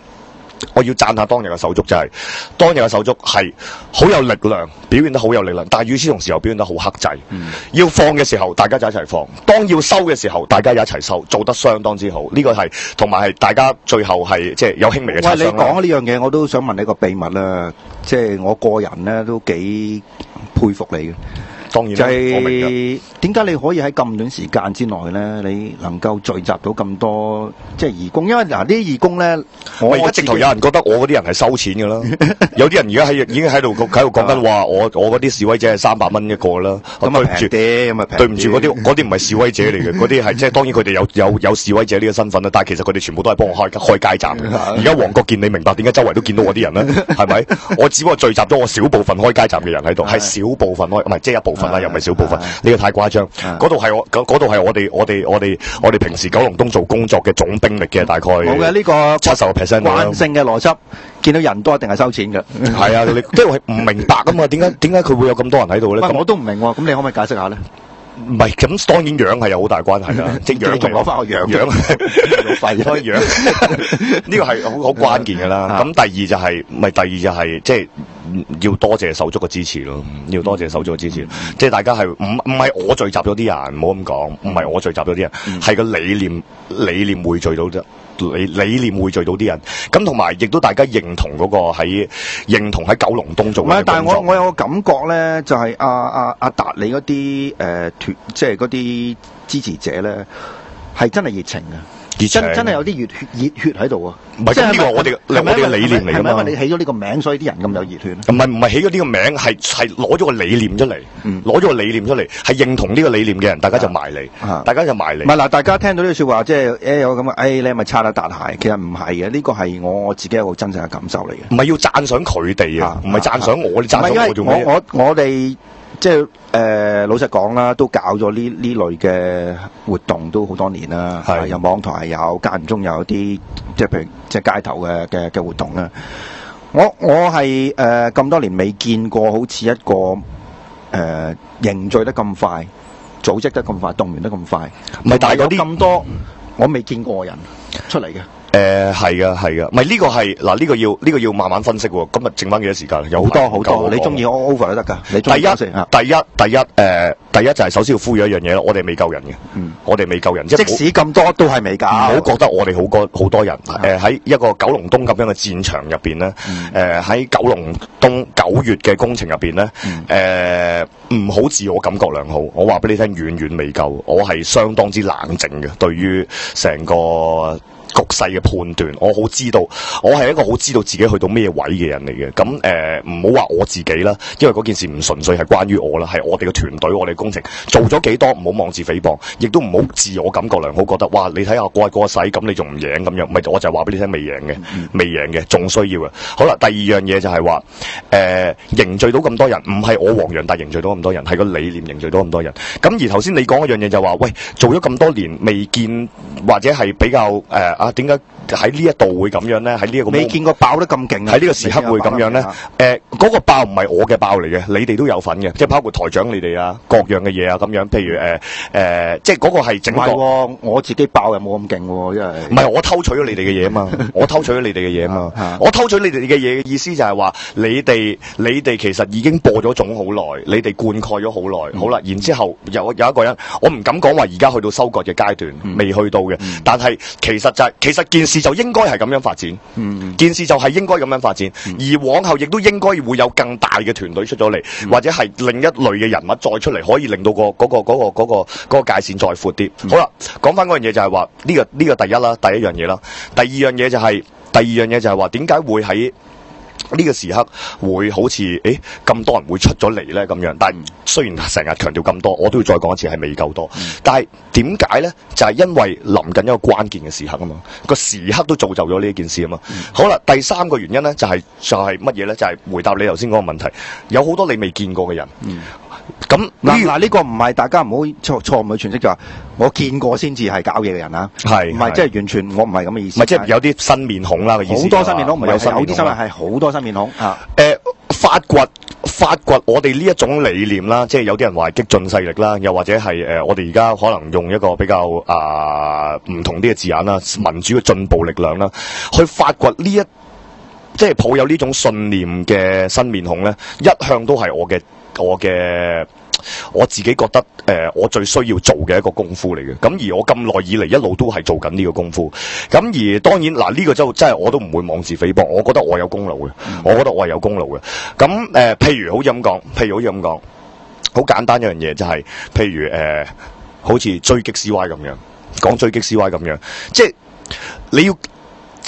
F: 我要讚下當日嘅手足，就係當日嘅手足係好有力量，表現得好有力量，但係與此同時又表現得好克制。要放嘅時候，大家就一齊放；當要收嘅時候，大家又一齊收，做得相當之好。呢個係同埋係大家最後係即係有輕微嘅擦傷。
E: 喂，你講呢樣嘢，我都想問你個秘密啦。即係我個人咧都幾佩服你嘅。
F: 當然，
E: 就係點解你可以喺咁短時間之內咧，你能夠聚集到咁多即係義工？因為嗱，呢啲義工咧，
F: 我而家直頭有人覺得我嗰啲人係收錢㗎啦。有啲人而家已經喺度講緊話，我嗰啲示威者係300蚊一個啦。
E: 咁啊平啲，咁啊
F: 對唔住，嗰啲唔係示威者嚟嘅，嗰啲係即係當然佢哋有示威者呢個身份啦。但係其實佢哋全部都係幫我開街站嘅。而家黃國健，你明白點解周圍都見到我啲人咧？係咪？我只不過聚集咗我少部分開街站嘅人喺度，係少部分唔係即係一部分啦，又唔係少部分。呢個太誇張。嗰度係我哋平時九龍東做工作嘅總兵力嘅大概。
E: 好嘅，呢個
F: 70%
E: 慣性嘅邏輯，見到人多一定係收錢嘅。
F: 係啊，你即係唔明白啊嘛？點解佢會有咁多人喺度咧？
E: 我都唔明喎，咁你可唔可以解釋下咧？
F: 唔係，咁當然樣係有好大關係啦，即係樣
E: 仲攞翻個樣
F: 廢開樣，呢個係好關鍵㗎啦。咁第二就係即係要多謝手足嘅支持咯，要多謝手足嘅支持。即係大家係唔係我聚集咗啲人，唔好咁講，唔係我聚集咗啲人，係個理念匯聚到啫。理念匯聚到啲人，咁同埋亦都大家認同嗰個認同喺九龍東做嘅工作。唔係，
E: 但係我有個感覺咧，就係阿達你嗰啲即係嗰啲支持者咧，係真係熱情嘅，真係有啲熱血喺度啊！
F: 唔係，呢個我哋嘅理念嚟㗎嘛。
E: 係咪因為你起咗呢個名，所以啲人咁有熱血？
F: 唔係起咗呢個名，係攞咗個理念出嚟，攞咗個理念出嚟，係認同呢個理念嘅人，大家就埋嚟，大家就埋嚟。
E: 唔係嗱，大家聽到呢句説話，即係有咁嘅，你係咪擦得達鞋？其實唔係嘅，呢個係我自己一個真正嘅感受嚟嘅。
F: 唔係要讚賞佢哋啊，唔係讚賞我，你讚賞我做咩？
E: 我哋即係老實講啦，都搞咗呢類嘅活動都好多年啦。係有網台有，間唔中有啲即係譬如即係街頭嘅活動啦。我係咁多年未見過好似一個凝聚得咁快、組織得咁快、動員得咁快。唔係，但係有啲咁多我未見過人出嚟嘅。
F: 係噶，唔係呢個係嗱，呢個要慢慢分析喎。今日剩翻幾多時間？有
E: 好多，你中意 over 都得㗎。你
F: 第一就係首先要呼籲一樣嘢咯，我哋未夠人嘅。我哋未夠人，
E: 即使咁多都係未夠。唔
F: 好覺得我哋好多人。喺一個九龍東咁樣嘅戰場入邊咧，喺九龍東9月嘅工程入邊咧，唔好自我感覺良好。我話俾你聽，遠遠未夠。我係相當之冷靜嘅，對於成個局勢嘅判斷，我係一個好知道自己去到咩位嘅人嚟嘅。咁唔好話我自己啦，因為嗰件事唔純粹係關於我啦，係我哋嘅團隊、我哋工程做咗幾多，唔好妄自菲薄，亦都唔好自我感覺良好，覺得哇你睇下嗰個勢，咁你仲唔贏咁樣？唔係，我就話俾你聽，未贏嘅，未贏嘅，仲需要嘅。好啦，第二樣嘢就係話凝聚到咁多人，唔係我黃洋達凝聚到咁多人，係個理念凝聚到咁多人。咁而頭先你講一樣嘢就話，喂，做咗咁多年未見，或者係比較點解喺呢一度會咁樣咧？喺呢一個
E: 未見過爆得咁勁，
F: 喺呢個時刻會咁樣咧？嗰個爆唔係我嘅爆嚟嘅，你哋都有份嘅，即係包括台長你哋啊，各樣嘅嘢啊咁樣。譬如即係嗰個係整個。
E: 我自己爆又冇咁勁喎，因為
F: 唔係我偷取咗你哋嘅嘢嘛，我偷取咗你哋嘅嘢嘛，我偷取你哋嘅嘢嘅意思就係話你哋其實已經播咗種好耐，你哋灌溉咗好耐，好啦，然之後有一個人，我唔敢講話而家去到收割嘅階段，未去到嘅，但係其實件事就應該係咁樣發展，件事就係應該咁樣發展，而往後亦都應該會有更大嘅團隊出咗嚟，或者係另一類嘅人物再出嚟，可以令到嗰個界線再闊啲。好啦，講翻嗰樣嘢就係話呢個第一啦，第一樣嘢啦，第二樣嘢就係話點解會喺呢個時刻會好似咁多人會出咗嚟咧咁樣？但係雖然成日強調咁多，我都要再講一次係未夠多。但係點解咧？就係因為臨近一個關鍵嘅時刻啊嘛，個時刻都造就咗呢件事啊嘛。好啦，第三個原因咧就係乜嘢咧？就係回答你頭先嗰個問題，有好多你未見過嘅人。咁
E: 嗱呢個唔係大家唔好錯誤去詮釋，就話我見過先至係搞嘢嘅人啊，
F: 係
E: 唔係即係完全我唔係咁嘅意思？
F: 唔係即係有啲新面孔啦嘅意思。好
E: 多新面孔，唔係有啲新面係好多新面孔啊。
F: 發掘我哋呢一種理念啦，即係有啲人話係激進勢力啦，又或者係我哋而家可能用一個比較唔同啲嘅字眼啦，民主嘅進步力量啦，去發掘呢即係抱有呢種信念嘅新面孔咧，一向都係我自己覺得我最需要做嘅一個功夫嚟嘅。咁而我咁耐以嚟一路都係做緊呢個功夫。咁而當然嗱，呢個真係我都唔會妄自菲薄，我覺得我有功勞嘅，我覺得我係有功勞嘅。咁譬如好似咁講，好簡單一樣嘢就係，譬如好似追擊 CY 咁樣，講追擊 CY 咁樣，即係你要。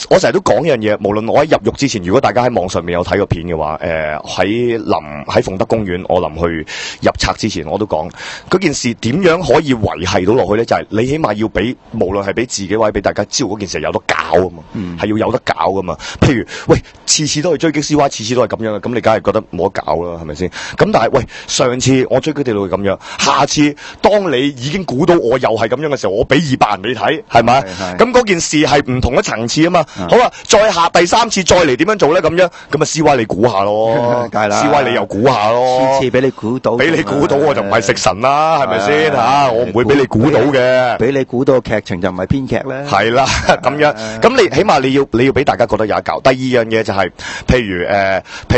F: 我成日都講一樣嘢，無論我喺入獄之前，如果大家喺網上面有睇過片嘅話，喺鳳德公園，我臨去入冊之前，我都講嗰件事點樣可以維繫到落去咧？就係你起碼要俾，無論係俾自己或者俾大家知道嗰件事係有得搞啊嘛，係要有得搞噶嘛。譬如喂，次次都係追擊 CY，次次都係咁樣，咁你梗係覺得冇得搞啦，係咪先？咁但係喂，上次我追擊地路係咁樣，下次當你已經估到我又係咁樣嘅時候，我俾200人你睇，係咪？咁嗰件事係唔同嘅層次啊嘛。好啦，再下第三次再嚟點樣做咧？咁樣咁啊 CY 你估下咯，梗係啦 CY 你又估下咯，次次俾你估到我就唔係食神啦，係咪先吓？我唔會俾你估到嘅，俾你估到劇情就唔係編劇咧。係啦，咁樣咁你起碼你要俾大家覺得有一搞。第二樣嘢就係，譬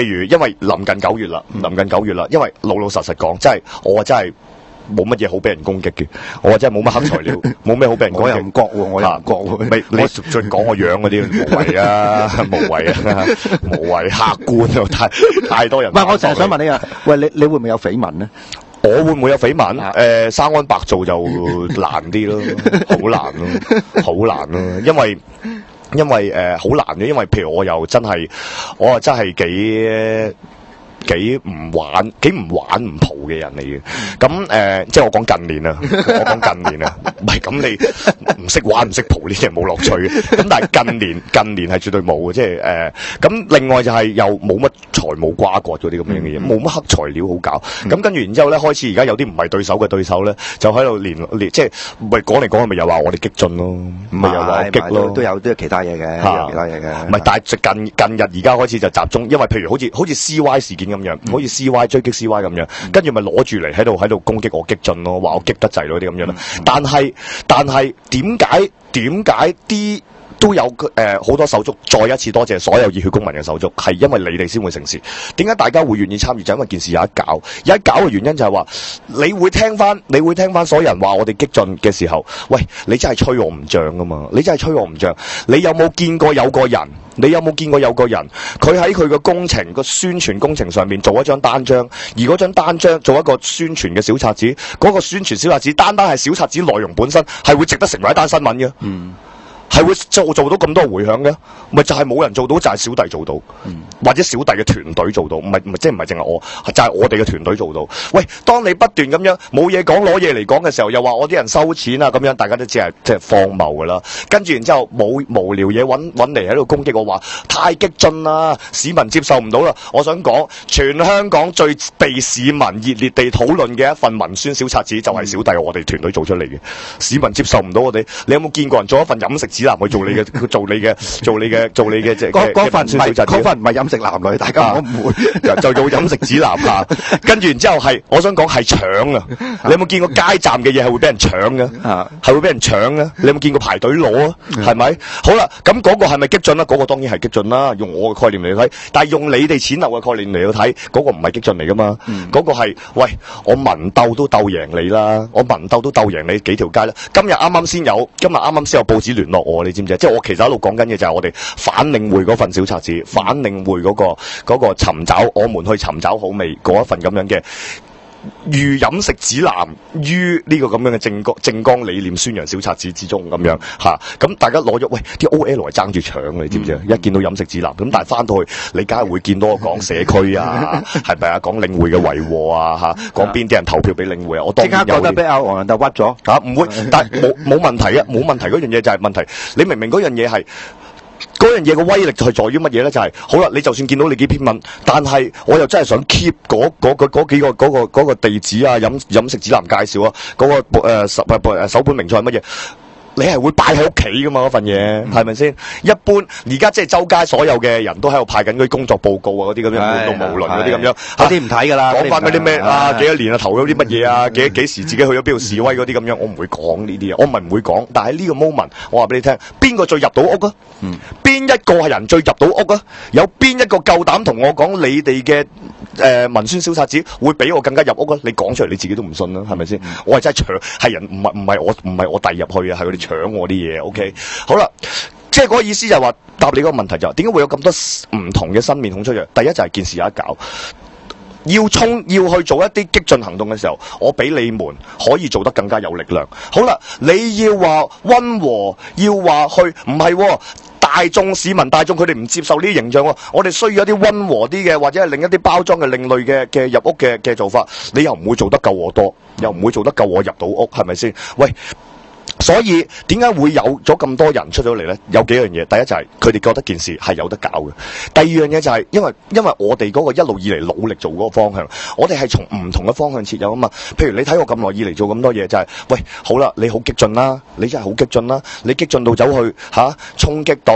F: 如因為臨近9月啦，因為老實講，真係我真係。冇乜嘢好俾人攻擊嘅，我真係冇乜黑材料，冇咩好俾人攻擊。我又唔覺喎，我又唔覺喎。你盡講我樣嗰啲無謂啊，無謂客觀啊，太多人。唔係，我成日想問你啊，喂，你會唔會有緋聞咧？我會唔會有緋聞？生安白做就難啲咯，好難咯，因為好難嘅，因為譬如我又真係幾唔玩唔蒲嘅人嚟嘅，咁即係我講近年啊，唔係咁你唔識玩唔識蒲呢啲係冇樂趣嘅，咁但係近年係絕對冇嘅，即係咁另外就係又冇乜財務瓜葛嗰啲咁樣嘅嘢，冇乜黑材料好搞，咁跟住然之後咧開始而家有啲唔係對手嘅對手咧，就喺度連即係咪講嚟講去咪又話我哋激進咯，咪又話激咯，都有其他嘢嘅，唔係，但係近日而家開始就集中，因為譬如好似 CY 事件咁樣，好似 CY 追擊 CY 咁樣，跟住咪攞住嚟喺度攻擊我激進咯，話我激得滯嗰啲咁樣啦。但係點解啲都有好多手足？再一次多謝所有熱血公民嘅手足，係因為你哋先會成事。點解大家會願意參與？就因為件事有一搞嘅原因就係話，你會聽翻所有人話我哋激進嘅時候，喂，你真係吹我唔脹噶嘛？你真係吹我唔脹。你有冇見過有個人？佢喺佢嘅工程個宣傳工程上面做一張單張，而嗰張單張做一個宣傳嘅小冊子，嗰個宣傳小冊子單係小冊子內容本身係會值得成為一單新聞嘅。係會做到咁多回響嘅？咪就係冇人做到，就係小弟做到，或者小弟嘅團隊做到，唔係即係唔係淨係我，就係我哋嘅團隊做到。喂，當你不斷咁樣冇嘢講攞嘢嚟講嘅時候，又話我啲人收錢啊咁樣，大家都知係即係荒謬噶啦。跟住然之後冇無聊嘢揾嚟喺度攻擊我，話太激進啦，市民接受唔到啦。我想講，全香港最被市民熱烈地討論嘅一份文宣小冊子，就係小弟我哋團隊做出嚟嘅。市民接受唔到我哋，你有冇見過人做一份飲食指南去做你嘅做你嘅即係嗰份唔係飲食男女，大家唔好誤會，就做飲食指南嚇。跟住然之後係，我想講係搶啊！你有冇見過街站嘅嘢係會俾人搶嘅？係會俾人搶嘅。你有冇見過排隊攞啊？係咪？好啦，咁嗰個係咪激進啦？嗰個當然係激進啦。用我嘅概念嚟睇，但係用你哋淺陋嘅概念嚟去睇，嗰個唔係激進嚟噶嘛？嗰個係喂，我文鬥都鬥贏你啦，我文鬥都鬥贏你幾條街啦。今日啱啱先有報紙聯絡我，你知唔知？即係我其實喺度講緊嘅就係我哋反領匯嗰份小冊子，反領匯嗰個尋找我們去尋找好味嗰一份咁樣嘅寓飲食指南於呢個咁樣嘅政綱理念宣揚小冊子之中咁樣嚇，咁大家攞咗喂啲 OL 係爭住搶嘅，你知唔知啊？一見到飲食指南咁，但係翻到去你梗係會見到我講社區啊，係咪啊？講領匯嘅維和啊嚇，講邊啲人投票俾領匯啊？我當然有。即刻覺得俾阿黃仁達屈咗嚇，唔會，但係冇問題啊，冇問題嗰樣嘢就係問題，你明明嗰樣嘢係。嗰樣嘢嘅威力就係在於乜嘢咧？就係、好啦，你就算見到你幾篇文，但係我又真係想 keep 嗰個地址啊、飲食指南介紹啊、嗰個首本名菜係乜嘢？你係會擺喺屋企噶嘛？嗰份嘢係咪先？一般而家即係周街所有嘅人都喺度派緊嗰啲工作報告啊，嗰啲咁樣悶到無倫嗰啲咁樣，嗰啲唔睇㗎啦。講翻嗰啲咩啊？幾多年啊？投咗啲乜嘢啊？幾時自己去咗邊度示威嗰啲咁樣，我唔會講呢啲啊。我唔係唔會講，但係呢個 moment，我話俾你聽，邊個最入到屋啊？邊一個係人最入到屋啊？有邊一個夠膽同我講你哋嘅文宣小冊子會比我更加入屋啊？你講出嚟你自己都唔信啦，係咪先？我係真係搶，係人唔係我遞入去啊，係佢哋搶我啲嘢。OK， 好啦，即係嗰個意思就係話答你嗰個問題就係點解會有咁多唔同嘅新面孔出嚟？第一就係件事有得搞。要去做一啲激進行動嘅時候，我俾你們可以做得更加有力量。好啦，你要話溫和，要話去唔係市民大眾佢哋唔接受呢啲形象喎，我哋需要一啲溫和啲嘅，或者係另一啲包裝嘅另類嘅入屋嘅做法。你又唔會做得夠我多，又唔會做得夠我入到屋，係咪先？喂！所以點解會有咗咁多人出咗嚟呢？有幾樣嘢，第一就係佢哋覺得件事係有得搞嘅。第二樣嘢就係因為我哋嗰個一路以嚟努力做嗰個方向，我哋係從唔同嘅方向切入啊嘛。譬如你睇我咁耐以嚟做咁多嘢，就係喂，好啦，你好激進啦，你真係好激進啦，你激進到走去衝擊到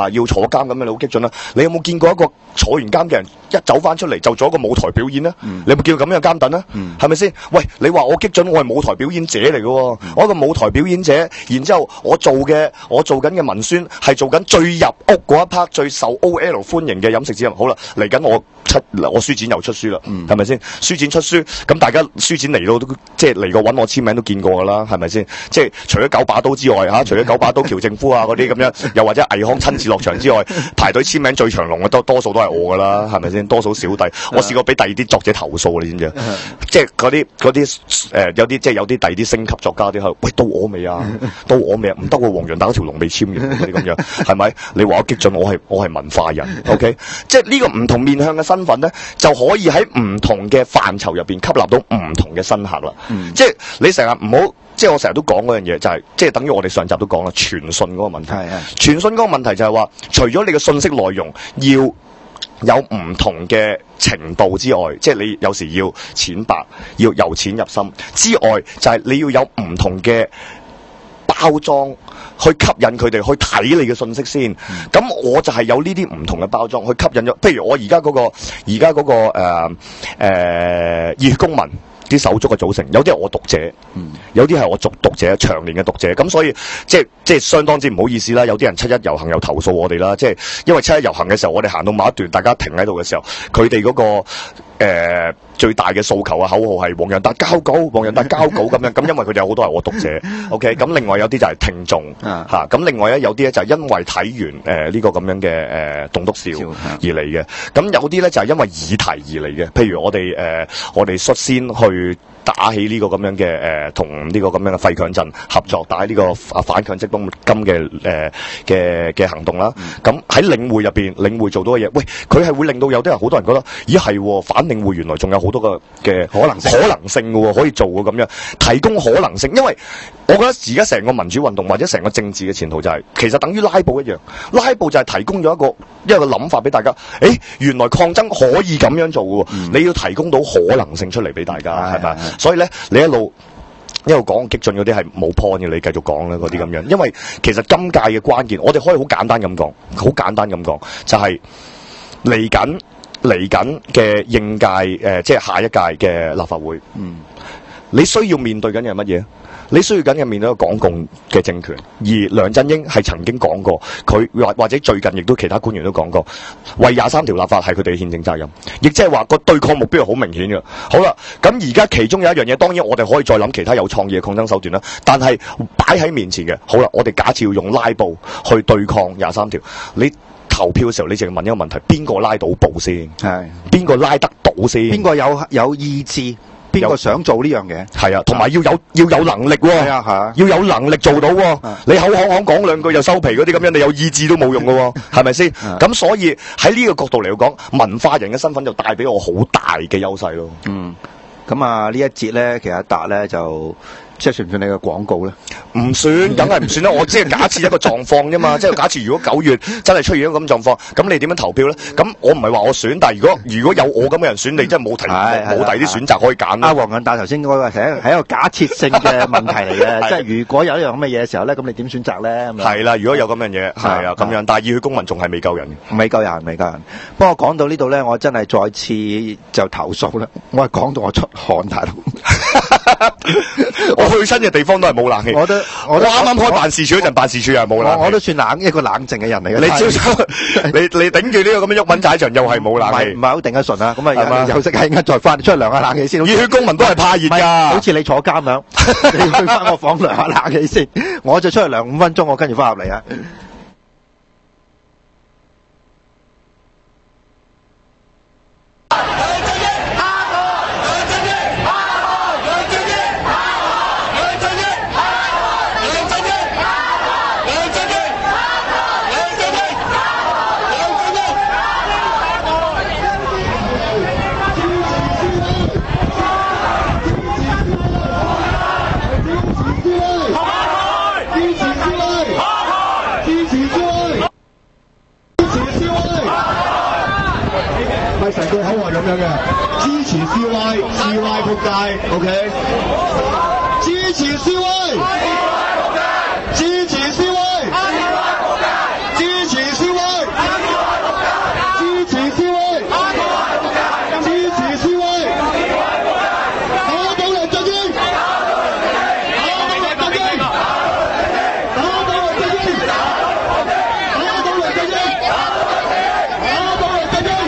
F: 要坐監咁樣，你好激進啦。你有冇見過一個坐完監嘅人一走翻出嚟就做一個舞台表演呢？你有冇見過咁樣嘅監躉呢？係咪先？喂，你話我激進，我係舞台表演者嚟嘅喎，我一個舞台表演者。然之後我做緊嘅文宣係做緊最入屋嗰一 part 最受 OL 歡迎嘅飲食指南。好啦，嚟緊我書展又出書啦，係咪先？書展出書，咁大家書展嚟到都即係嚟過揾我簽名都見過㗎啦，係咪先？即係除咗九把刀之外除咗九把刀喬政夫啊嗰啲咁樣，又或者倪匡親自落場之外，排隊簽名最長龍嘅多數都係我㗎啦，係咪先？多數小弟，我試過俾第二啲作者投訴，你知唔知？即係嗰啲有啲即係有啲第二啲星級作家啲喂，到我未啊？到我未唔得喎，黃洋達嗰條龍未簽完嗰啲咁樣，係咪？你話我激進，我係文化人 ，OK？ 即係呢個唔同面向嘅身份咧，就可以喺唔同嘅範疇入邊吸納到唔同嘅新客啦。即係你成日唔好，即係我成日都講嗰樣嘢，就係即係等於我哋上集都講啦，傳訊嗰個問題。傳訊嗰個問題就係話，除咗你嘅信息內容要有唔同嘅程度之外，即係你有時要淺白，要由淺入深之外，就係你要有唔同嘅包裝去吸引佢哋去睇你嘅信息先，咁我就係有呢啲唔同嘅包裝去吸引咗。譬如我而家嗰個熱血公民啲手足嘅組成，有啲係我讀者，有啲係我讀者長年嘅讀者，咁所以即係相當之唔好意思啦。有啲人七一遊行又投訴我哋啦，即係因為七一遊行嘅時候，我哋行到某一段，大家停喺度嘅時候，佢哋嗰個最大嘅訴求啊口號係黃洋達交稿，黃洋達交稿咁樣，咁因為佢哋有好多係我讀者，OK， 咁另外有啲就係聽眾嚇，咁另外有啲咧就係因為睇完呢個咁樣嘅棟篤笑而嚟嘅，咁有啲咧就係因為議題而嚟嘅，譬如我哋率先去打起呢個咁樣嘅同呢個咁樣嘅廢強陣合作，打起呢個反強積金嘅行動啦。咁喺領匯入邊，領匯做到嘅嘢，喂，佢係會令到有啲人好多人覺得，咦係反領匯原來仲有好多個嘅可能性嘅喎，可以做嘅咁樣，提供可能性。因為我覺得而家成個民主運動或者成個政治嘅前途就係、其實等於拉布一樣，拉布就係提供咗一個諗法俾大家，原來抗爭可以咁樣做嘅喎，你要提供到可能性出嚟俾大家，係咪？所以咧，你一路講激進嗰啲係冇 point 嘅，你繼續講啦嗰啲咁樣。因為其實今屆嘅關鍵，我哋可以好簡單咁講，就係嚟緊嘅應屆即係下一屆嘅立法會，你需要面對緊嘅係乜嘢？你需要緊嘅面對一個港共嘅政權，而梁振英係曾經講過，佢或者最近亦都其他官員都講過，為23條立法係佢哋嘅憲政責任，亦即係話個對抗目標係好明顯嘅。好啦，咁而家其中有一樣嘢，當然我哋可以再諗其他有創意嘅抗爭手段啦，但係擺喺面前嘅，好啦，我哋假設要用拉布去對抗23條，你投票嘅時候，你淨係問一個問題：邊個拉到布先？係邊個拉得到先？邊個有意志？邊個想做呢樣嘢？係啊，同埋要有能力喎。係啊，要有能力做到喎。你口講兩句就收皮嗰啲咁樣，你有意志都冇用嘅喎，係咪先？咁所以喺呢個角度嚟講，文化人嘅身份就帶俾我好大嘅優勢咯。咁啊，呢一節咧，其實阿達咧就。即係算唔算你嘅廣告咧？唔算，梗係唔算啦。我只係假設一個狀況啫嘛。即係假設如果9月真係出現咗咁狀況，咁你點樣投票咧？咁我唔係話我選，但係如果有我咁嘅人選，你真係冇第二啲選擇可以揀。阿黃銀達頭先嗰個係一個假設性嘅問題嚟嘅，即係如果有一樣咁嘅嘢嘅時候咧，咁你點選擇咧？係啦，如果有咁樣嘢，係啊咁樣，但係熱血公民仲係未夠人。未夠人。不過講到呢度咧，我真係再次就投訴啦。我係講到我出汗大佬。我去親嘅地方都係冇冷氣。我啱啱開辦事處嗰陣，辦事處又係冇冷氣。我都算一個冷靜嘅人嚟嘅。你頂住呢個咁樣鬱文踩場，又係冇冷氣。唔係好頂得順啊！咁啊，休息下，陣間再翻出去涼下冷氣先。熱血公民都係怕熱㗎，好似你坐監咁，你去翻個房涼下冷氣先。我就出去涼5分鐘，我跟住翻入嚟啊！
G: 成句口號咁樣嘅，支持 CY 仆街 ，OK？ 支持 CY， 支持 CY， 支持 CY， 支持 CY， 支持 CY， 打倒梁振英，打倒梁振英，打倒梁振英，打倒梁振英，打倒梁振英。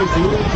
G: 小公主，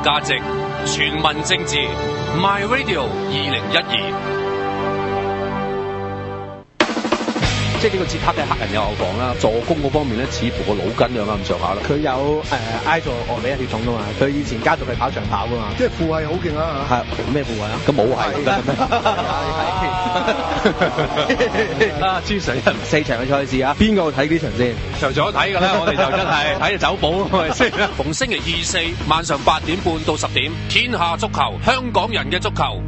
B: 價值，全民政治 My Radio 2012。
K: 即係呢個捷克嘅黑人有後防啦，助攻嗰方面咧，似乎個腦筋有啱咁上下啦。
L: 佢有埃塞俄比亞血統噶嘛，佢以前家族係跑長跑噶嘛。
M: 即係父系好勁啊！
L: 係咩父系啊？
K: 咁冇係得咩？啊！朱 Sir
L: 4場嘅賽事啊，邊個睇呢場先？
K: 場場都睇㗎啦，我哋就真係睇走寶係咪先？
B: 逢星期2、4晚上8點半到10點，天下足球，香港人嘅足球。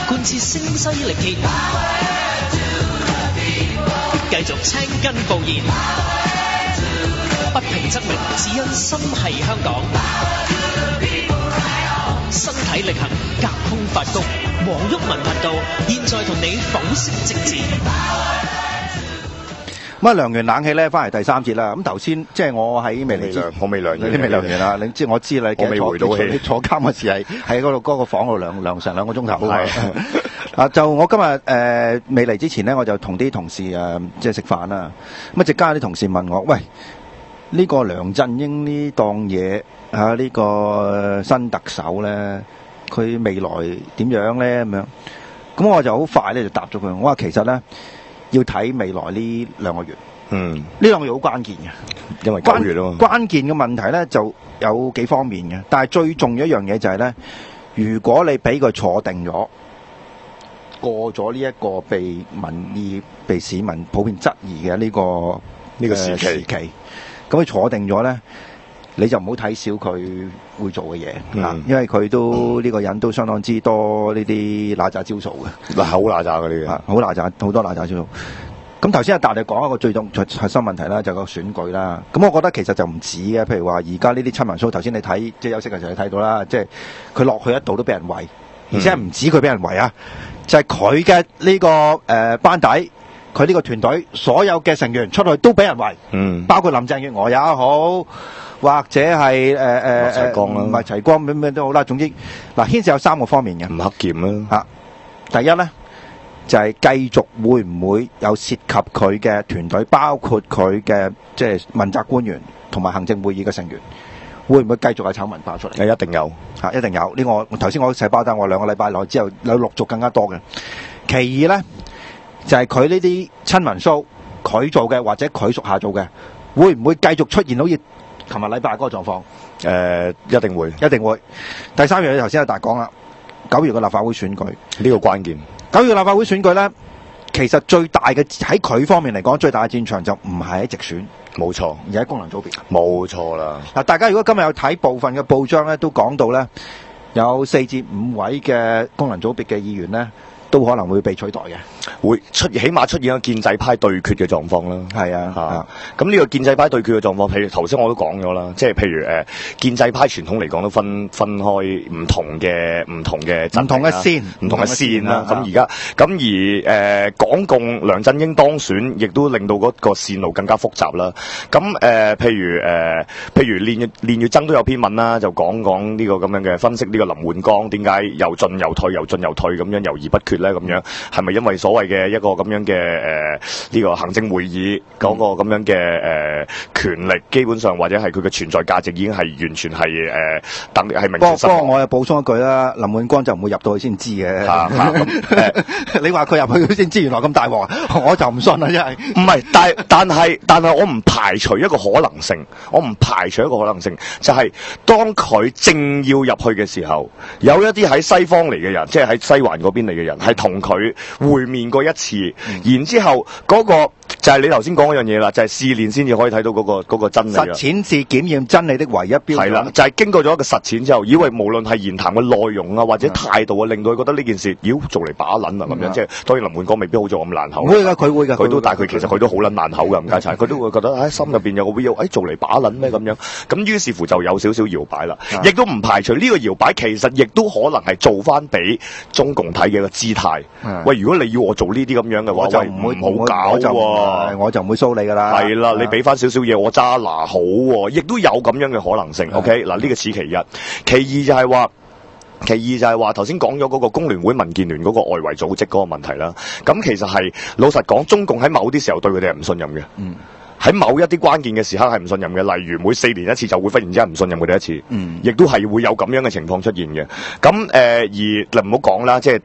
D: 貫徹聲嘶力竭，繼續青筋暴現，不平則鳴，只因心係香港。身體力行，隔空發功，黃毓民頻道現在同你剖析政治。
E: 咁啊，涼完冷氣咧，翻嚟第3節啦。咁頭先即係我喺未嚟，
F: 我未涼，
E: 你未涼完啦。你即係我知啦，
F: 我未回到氣。
E: 你坐監嗰時係喺嗰個房度涼成2個鐘頭。係就我今日未嚟之前咧，我就同啲同事即係食飯啦。咁啊，席間有啲同事問我：喂，呢個梁振英呢檔嘢呢個新特首咧，佢未來點樣咧？咁樣，咁我就好快咧就答咗佢。我話其實咧，要睇未來呢2個月，呢2個月好關鍵嘅，
F: 因為9月咯。
E: 關鍵嘅問題咧就有幾方面嘅，但係最重要一樣嘢就係咧，如果你俾佢坐定咗，過咗呢一個被民意、被市民普遍質疑嘅呢個時期，咁佢坐定咗咧，你就唔好睇小佢會做嘅嘢，因為佢都呢個人都相當之多呢啲揦詐招數嘅，
F: 好揦詐嘅呢個，
E: 好揦詐，好多揦詐招數。咁頭先阿達你講一個最核心問題啦，就係個選舉啦。咁我覺得其實就唔止嘅，譬如話而家呢啲親民 show，頭先你睇即係休息嘅時候你睇到啦，即係佢落去一度都俾人圍，而且唔止佢俾人圍啊，就係佢嘅呢個班底，佢呢個團隊所有嘅成員出去都俾人圍，包括林鄭月娥也好，或者係齊光啦，唔係齊光咩都好啦。總之嗱，牽涉有3個方面嘅，
F: 吳克儉啦
E: 第一咧就係繼續會唔會有涉及佢嘅團隊，包括佢嘅即係問責官員同埋行政會議嘅成員，會唔會繼續有醜聞爆出嚟？
F: 一定有
E: 一定有。呢個我頭先我細包單，我2個禮拜內之後有陸續更加多嘅。其二咧就係佢呢啲親民 show，佢做嘅或者佢屬下做嘅，會唔會繼續出現好似琴日禮拜嗰個狀況？
F: 一定會，
E: 一定會。第3樣嘢頭先阿達講啦，9月嘅立法會選舉
F: 呢個關鍵。
E: 9月立法會選舉咧，其實最大嘅喺佢方面嚟講，最大嘅戰場就唔係喺直選，
F: 冇錯，
E: 而喺功能組別，
F: 冇錯啦。
E: 嗱，大家如果今日有睇部分嘅報章咧，都講到咧，有4至5位嘅功能組別嘅議員咧，都可能會被取代嘅，
F: 會起碼出現一個建制派對決嘅狀況啦。
E: 係啊，
F: 咁呢個建制派對決嘅狀況，譬如頭先我都講咗啦，即係譬如建制派傳統嚟講都分開唔同嘅線，唔同嘅線啦。咁而家而港共梁振英當選，亦都令到嗰個線路更加複雜啦。咁譬如練乙錚都有篇文啦，就講呢個咁樣嘅分析呢個林煥光點解又進又退咁樣猶豫不決。咁樣係咪因為所謂嘅一個咁樣嘅呢個行政會議嗰個咁樣嘅權力，基本上或者係佢嘅存在價值已經係完全係等係明顯失望。
E: 不過我又補充一句啦，林煥光就唔會入到去先知嘅。你話佢入去先知，原來咁大鑊，我就唔信啦，真係。
F: 唔係，但係我唔排除一個可能性，就係當佢正要入去嘅時候，有一啲喺西方嚟嘅人，即係喺西環嗰邊嚟嘅人，係同佢會面過一次，然之後嗰個就係你頭先講嗰樣嘢啦，就係試煉先至可以睇到嗰個真理。
E: 實踐是檢驗真理的唯一標準。
F: 係啦，就係經過咗一個實踐之後，以為無論係言談嘅內容啊，或者態度啊，令到佢覺得呢件事，做嚟把撚啊咁樣，即係當然林煥光未必好做咁爛口。
E: 會㗎，佢會㗎。
F: 佢都，但係佢其實佢都好撚爛口㗎，唔該晒。佢都會覺得心入邊有個 view， 做嚟把撚咩咁樣。咁於是乎就有少少搖擺啦，亦都唔排除呢個搖擺其實亦都可能係做翻俾中共睇嘅一個姿態。喂，如果你要我做呢啲咁樣嘅話，喂，唔好搞喎，
E: 我就唔會騷你㗎啦。
F: 係啦，你俾翻少少嘢我揸拿好喎，亦都有咁樣嘅可能性。OK， 嗱呢個此其一，其二就係話。其二就係話頭先講咗嗰個工聯會、民建聯嗰個外圍組織嗰個問題啦。咁其實係老實講，中共喺某啲時候對佢哋係唔信任嘅。喺某一啲關鍵嘅時刻係唔信任嘅，例如每4年一次就會忽然之間唔信任佢哋一次，亦都係會有咁樣嘅情況出現嘅。咁而唔好講啦，即係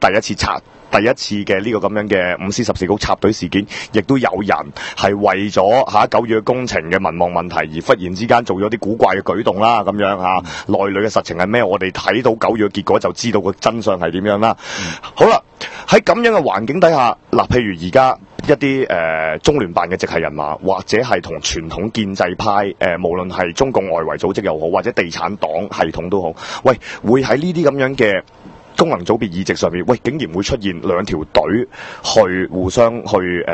F: 第一次嘅呢個咁樣嘅5C 14局插隊事件，亦都有人係為咗9月嘅工程嘅民望問題而忽然之間做咗啲古怪嘅舉動啦，咁樣內裏嘅實情係咩？我哋睇到9月嘅結果就知道個真相係點樣啦。好啦，喺咁樣嘅環境底下，嗱，譬如而家一啲中聯辦嘅直系人馬，或者係同傳統建制派無論係中共外圍組織又好，或者地產黨系統都好，喂，會喺呢啲咁樣嘅功能組別議席上面，喂，竟然會出現兩條隊去互相去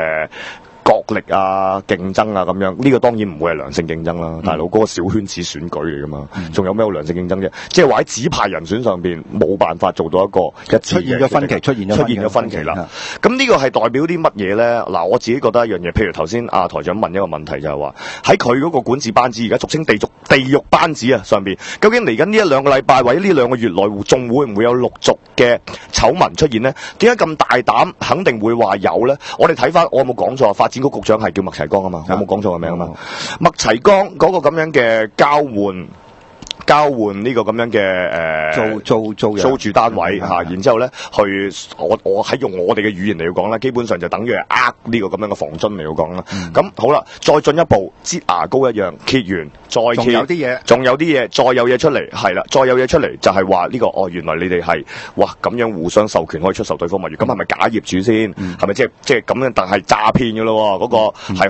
F: 角力啊、競爭啊咁樣，呢個當然唔會係良性競爭啦，大佬，嗰個小圈子選舉嚟噶嘛，仲有咩良性競爭啫？即係話喺指派人選上邊冇辦法做到一個一致嘅，出現咗分歧啦。咁呢個係代表啲乜嘢咧？嗱，我自己覺得一樣嘢，譬如頭先台長問一個問題就係話，喺佢嗰個管治班子，而家俗稱地獄班子啊上邊，究竟嚟緊呢1-2個禮拜或者呢2個月內，仲會唔會有陸續嘅醜聞出現呢？點解咁大膽肯定會話有呢？我哋睇翻，我有冇講錯？發展局局長係叫麥齊光啊嘛，我冇講錯個名啊嘛。麥齊光嗰個咁樣嘅交換呢個咁樣嘅租住單位然之後咧我喺用我哋嘅語言嚟講啦，基本上就等於係呢個咁樣嘅房津嚟講啦。咁好啦，再進一步擠牙膏一樣揭完再揭，仲有啲嘢，再有嘢出嚟，係啦，再有嘢出嚟就係話呢個原來你哋係咁樣互相授權可以出售對方物業，咁係咪假業主先？係咪即係咁樣？但係詐騙嘅咯，嗰個係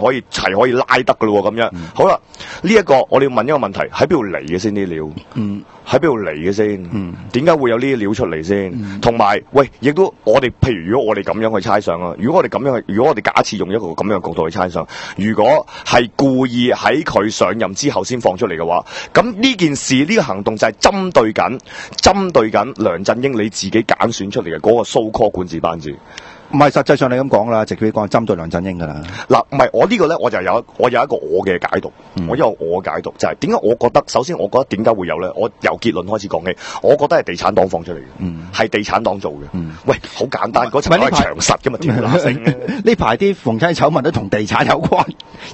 F: 可以拉得嘅咯咁樣。好啦，呢一個我哋要問一個問題，喺邊度嚟嘅先啲料？喺邊度嚟嘅先？點解會有呢啲料出嚟先？同埋，喂，亦都我哋譬如如果我哋咁樣去猜想啊，如果我哋假設用一個咁樣嘅角度去猜想，如果係故意喺佢上任之後先放出嚟嘅話，咁呢件事呢個行動就係針對緊梁振英你自己揀選出嚟嘅嗰個so call管治班子。
E: 唔係，實際上你咁講啦，直接講係針對梁振英㗎啦。嗱，
F: 唔係我呢個咧，我有一個我嘅解讀，我嘅解讀就係點解我覺得，首先我覺得點解會有咧？我由結論開始講起，我覺得係地產黨放出嚟嘅，係地產黨做嘅。喂，好簡單，嗰層樓係長實㗎嘛，條乸星。呢排啲逢親醜聞都同地產有關，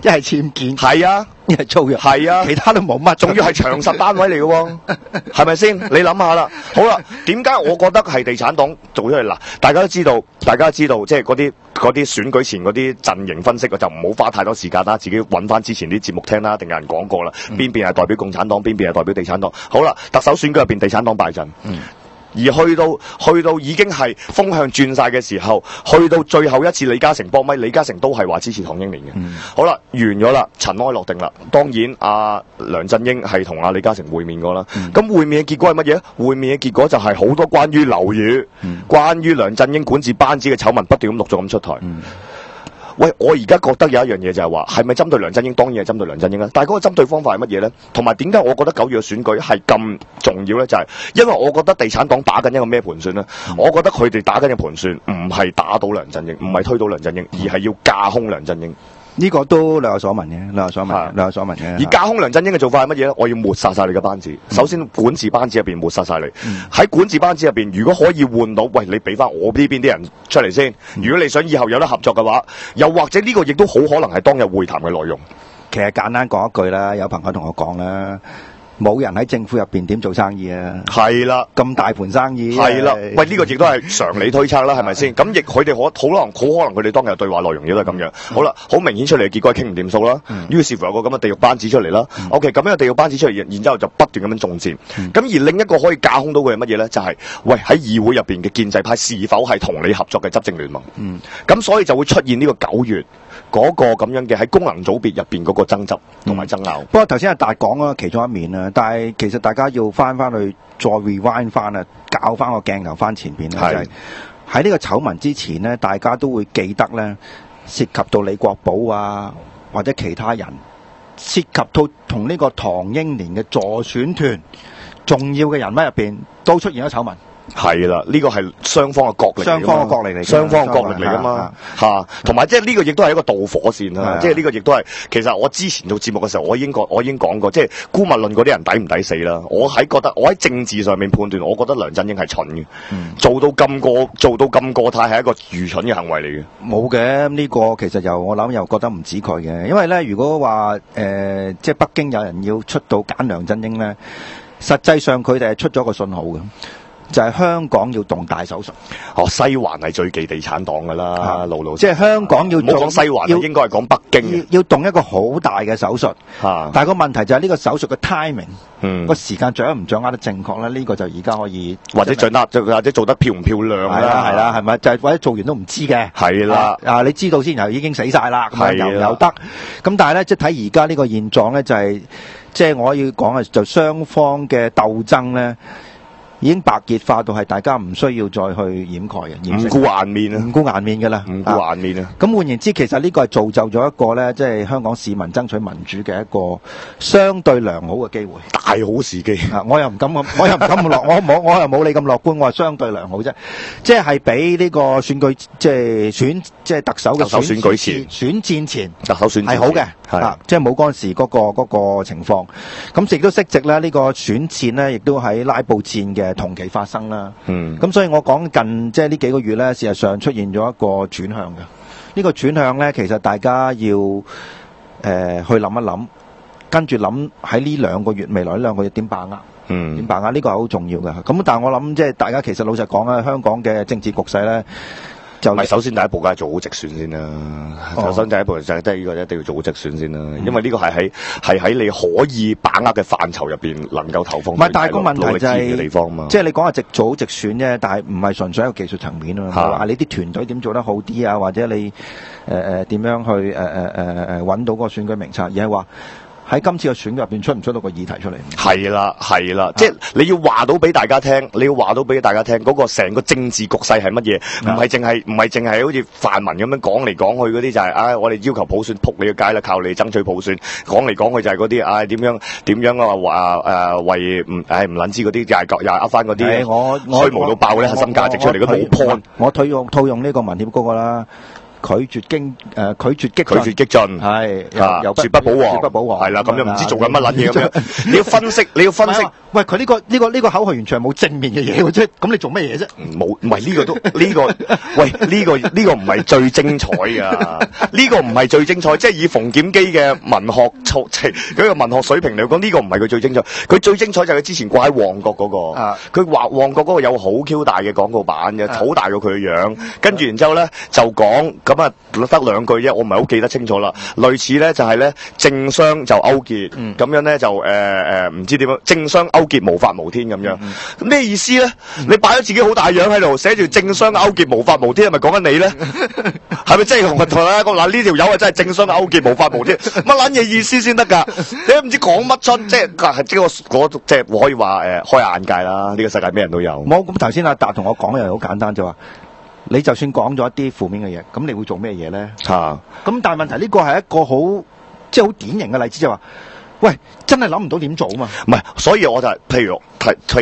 F: 一係僭建，係啊，一係租約，係啊，其他都冇乜，仲要係長實單位嚟嘅喎，係咪先？你諗下啦。好啦，點解我覺得係地產黨做出嚟？嗱，大家都知道，即係嗰啲選舉前嗰啲陣營分析，我就唔好花太多時間啦，自己揾翻之前啲節目聽啦，定有人講過啦，邊邊係代表共產黨，邊邊係代表地產黨。好啦，特首選舉入邊，地產黨敗陣。而去到已經係風向轉晒嘅時候，去到最後一次李嘉誠搏咪，李嘉誠都係話支持唐英年嘅。好啦，完咗啦，塵埃落定啦。當然梁振英係同李嘉誠會面過啦。咁會面嘅結果係乜嘢？會面嘅結果就係好多關於樓宇、關於梁振英管治班子嘅醜聞不斷咁陸續咁出台。喂，我而家覺得有一樣嘢就係話，係咪針對梁振英？當然係針對梁振英啦。但係嗰個針對方法係乜嘢咧？同埋點解我覺得9月嘅選舉係咁重要咧？就係因為我覺得地產黨打緊一個咩盤算咧？我覺得佢哋打緊嘅盤算唔係打倒梁振英，唔係推倒梁振英，而係要架空梁振英。呢個都略有所聞嘅，略有所聞嘅。而架空梁振英嘅做法係乜嘢咧？我要抹殺晒你嘅班子。首先管治班子入邊抹殺晒你。喺管治班子入邊，如果可以換到，喂，你俾翻我呢邊啲人出嚟先。如果你想以後有得合作嘅話，又或者呢個亦都好可能係當日會談嘅內容。
E: 其實簡單講一句啦，有朋友同我講啦。冇人喺政府入邊點做生意啊？係啦，咁大盤生意係啦。喂，呢個亦都係常理推測啦，係咪先？咁亦佢哋好可能佢哋當日對話內容亦都係咁樣。好啦，好明顯出嚟嘅結果係傾唔掂數啦。於是乎有個咁嘅地獄班子出嚟啦。OK， 咁樣嘅地獄班子出嚟，然之後就不斷咁樣中箭。咁而另一個可以架空到嘅係乜嘢咧？就係喂喺議會入邊嘅建制派是否係同你合作嘅執政聯盟？咁所以就會出現呢個9月。嗰個咁樣嘅喺功能組別入邊嗰個爭執同埋爭拗。不過頭先阿達講咗其中一面啦，但係其實大家要翻去再 rewind 翻啊，搞翻個鏡頭翻前邊啦，就係喺呢個醜聞之前呢，大家都會記得咧，涉及到李國寶啊或者其他人，涉及到同呢個唐英年嘅助選團重要嘅人物入邊都出現咗醜聞。
F: 係啦，呢個係雙方嘅角力嚟㗎嘛，
E: 雙方嘅角力嚟㗎，
F: 雙方嘅角力嚟㗎嘛嚇，同埋即係呢個亦都係一個導火線啦，即係呢個亦都係其實我之前做節目嘅時候，我已經講過，即係姑勿論嗰啲人抵唔抵死啦。我喺政治上面判斷，我覺得梁振英係蠢嘅，做到咁過態係一個愚蠢嘅行為嚟嘅。
E: 冇嘅，呢個其實我諗又覺得唔止佢嘅，因為咧如果話即係北京有人要出到揀梁振英咧，實際上佢哋係出咗個信號嘅。就係香港要動大手術。
F: 西環係最忌地產黨㗎啦，老
E: 即係香港要
F: 冇講西環，應該係講北京。
E: 要動一個好大嘅手術，但係個問題就係呢個手術嘅 timing，個時間掌握得正確咧，呢個就而家可以
F: 或者或者做得漂唔漂亮啦，
E: 係啦，係咪？就係或者做完都唔知嘅，
F: 係啦。
E: 你知道先，然後已經死晒啦，咁又得。咁但係咧，即係睇而家呢個現狀咧，就係即係我要講嘅就雙方嘅鬥爭咧。已經白熱化到係大家唔需要再去掩蓋嘅，
F: 唔顧顏面啊，
E: 唔顧顏面㗎啦，
F: 唔顧顏面啊。
E: 咁換言之，其實呢個係造就咗一個咧，即係香港市民爭取民主嘅一個相對良好嘅機會，
F: 大好時機。
E: 我又唔敢咁樂，我又冇你咁樂觀，我係相對良好啫，即係比呢個選舉即係特首嘅
F: 選舉前
E: 選戰前
F: 特首選戰
E: 係好嘅，即係冇嗰陣時嗰個情況。咁亦都適值咧，呢個選戰咧，亦都喺拉布戰嘅同期發生啦，咁所以我講近即係呢幾個月咧，事實上出現咗一個轉向嘅。呢個轉向咧，其實大家要去諗一諗，跟住諗喺呢兩個月未來呢兩個月點把握，點把握呢個係好重要嘅。咁但係我諗即係大家其實老實講啊，香港嘅政治局勢咧。就
F: 首先第一步梗係做好直選先啦。首先第一步就係呢個一定要做好直選先啦，因為呢個係喺你可以把握嘅範疇入邊能夠投放。
E: 唔係，但係個問題就係
F: 地方嘛，
E: 即係你講係做好直選啫，但係唔係純粹一個技術層面啊嘛。話你啲團隊點做得好啲啊，或者你點樣去揾到嗰個選舉名冊，而係話。喺今次嘅選舉入邊出唔出到個議題出嚟？
F: 係啦，即係你要話到俾大家聽，嗰個成個政治局勢係乜嘢？唔係淨係好似泛民咁樣講嚟講去嗰啲就係，我哋要求普選，撲你個街啦，靠你爭取普選。講嚟講去就係嗰啲，點樣話為唔撚知嗰啲，又係噏翻嗰啲虛無到爆嗰啲核心價值出嚟，嗰冇 point。
E: 我套用呢個民協嗰個啦。拒絕激進
F: 係又絕不保皇係啦，咁樣唔知做緊乜撚嘢咁樣。你要分析，
E: 喂，佢呢個口號完全係冇正面嘅嘢喎，即係咁你做乜嘢啫？
F: 冇，唔係呢個都呢個，喂呢個唔係最精彩㗎，呢個唔係最精彩，即係以馮檢基嘅文學嗰個文學水平嚟講，呢個唔係佢最精彩。佢最精彩就係佢之前掛喺旺角嗰個，佢話旺角嗰個有好 Q 大嘅廣告版嘅，好大過佢嘅樣，跟住然之後咧就講。咁啊，得兩句啫，我唔係好記得清楚啦。類似咧就係咧政商就勾結，咁樣咧就唔知點樣，政商勾結無法無天咁樣。咁咩意思咧？你擺咗自己好大樣喺度，寫住政商勾結無法無天，係咪講緊你咧？係咪真係同大家講嗱？呢條友啊真係政商勾結無法無天，乜撚嘢意思先得㗎？你都唔知講乜春，即係我可以話開眼界啦！呢個世界咩人都有。
E: 冇咁頭先阿達同我講嘅又好簡單，就話。你就算講咗一啲負面嘅嘢，咁你會做咩嘢咧？咁但係問題呢個係一個好即係好典型嘅例子，就話，喂，真係諗唔到點做啊嘛！
F: 唔係，所以我就係譬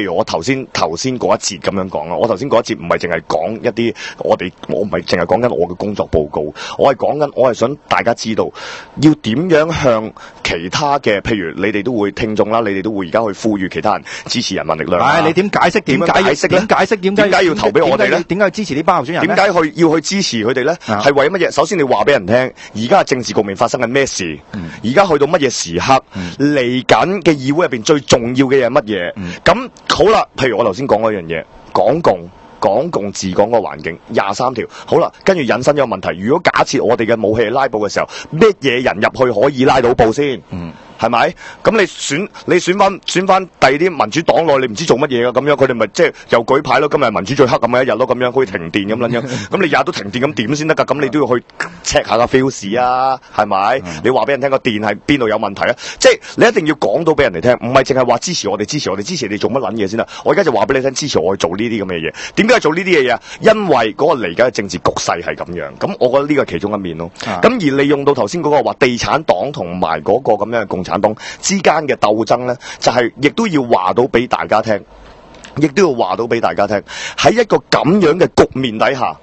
F: 如我頭先嗰一節咁樣講啦，我頭先嗰一節唔係淨係講一啲我唔係淨係講緊我嘅工作報告，我係想大家知道要點樣向其他嘅，譬如你哋都會聽眾啦，你哋都會而家去呼籲其他人支持人民力量。
E: 你點解釋？點解要投俾我哋咧？點解要支持呢班候選人？
F: 點解要去支持佢哋咧？係為乜嘢？首先你話俾人聽，而家嘅政治局面發生緊咩事？而家去到乜嘢時刻？嚟緊嘅議會入邊最重要嘅嘢係乜嘢？咁好啦，譬如我頭先講嗰樣嘢，港共治港個環境23條，好啦，跟住引申咗個問題。如果假設我哋嘅武器係拉布嘅時候，乜嘢人入去可以拉到布先？係咪？咁你選翻第二啲民主黨內，你唔知做乜嘢噶？咁樣佢哋咪即係又舉牌咯？今日民主最黑咁嘅一日咯，咁樣好似停電咁樣。咁你日日都停電咁點先得㗎？咁你都要去 check 下個 feel 啊？係咪？你話俾人聽個電係邊度有問題啊？即係你一定要講到俾人哋聽，唔係淨係話支持我哋你做乜撚嘢先啦？我而家就話俾你聽，支持我去做呢啲咁嘅嘢。點解做呢啲嘢啊？因為嗰個嚟緊嘅政治局勢係咁樣。咁我覺得呢個係其中一面咯。咁而利用到頭先嗰個話地產黨同埋嗰個咁樣嘅共產黨之間嘅鬥爭咧，就係亦都要話到俾大家聽，亦都要話到俾大家聽，喺一個咁樣嘅局面底下，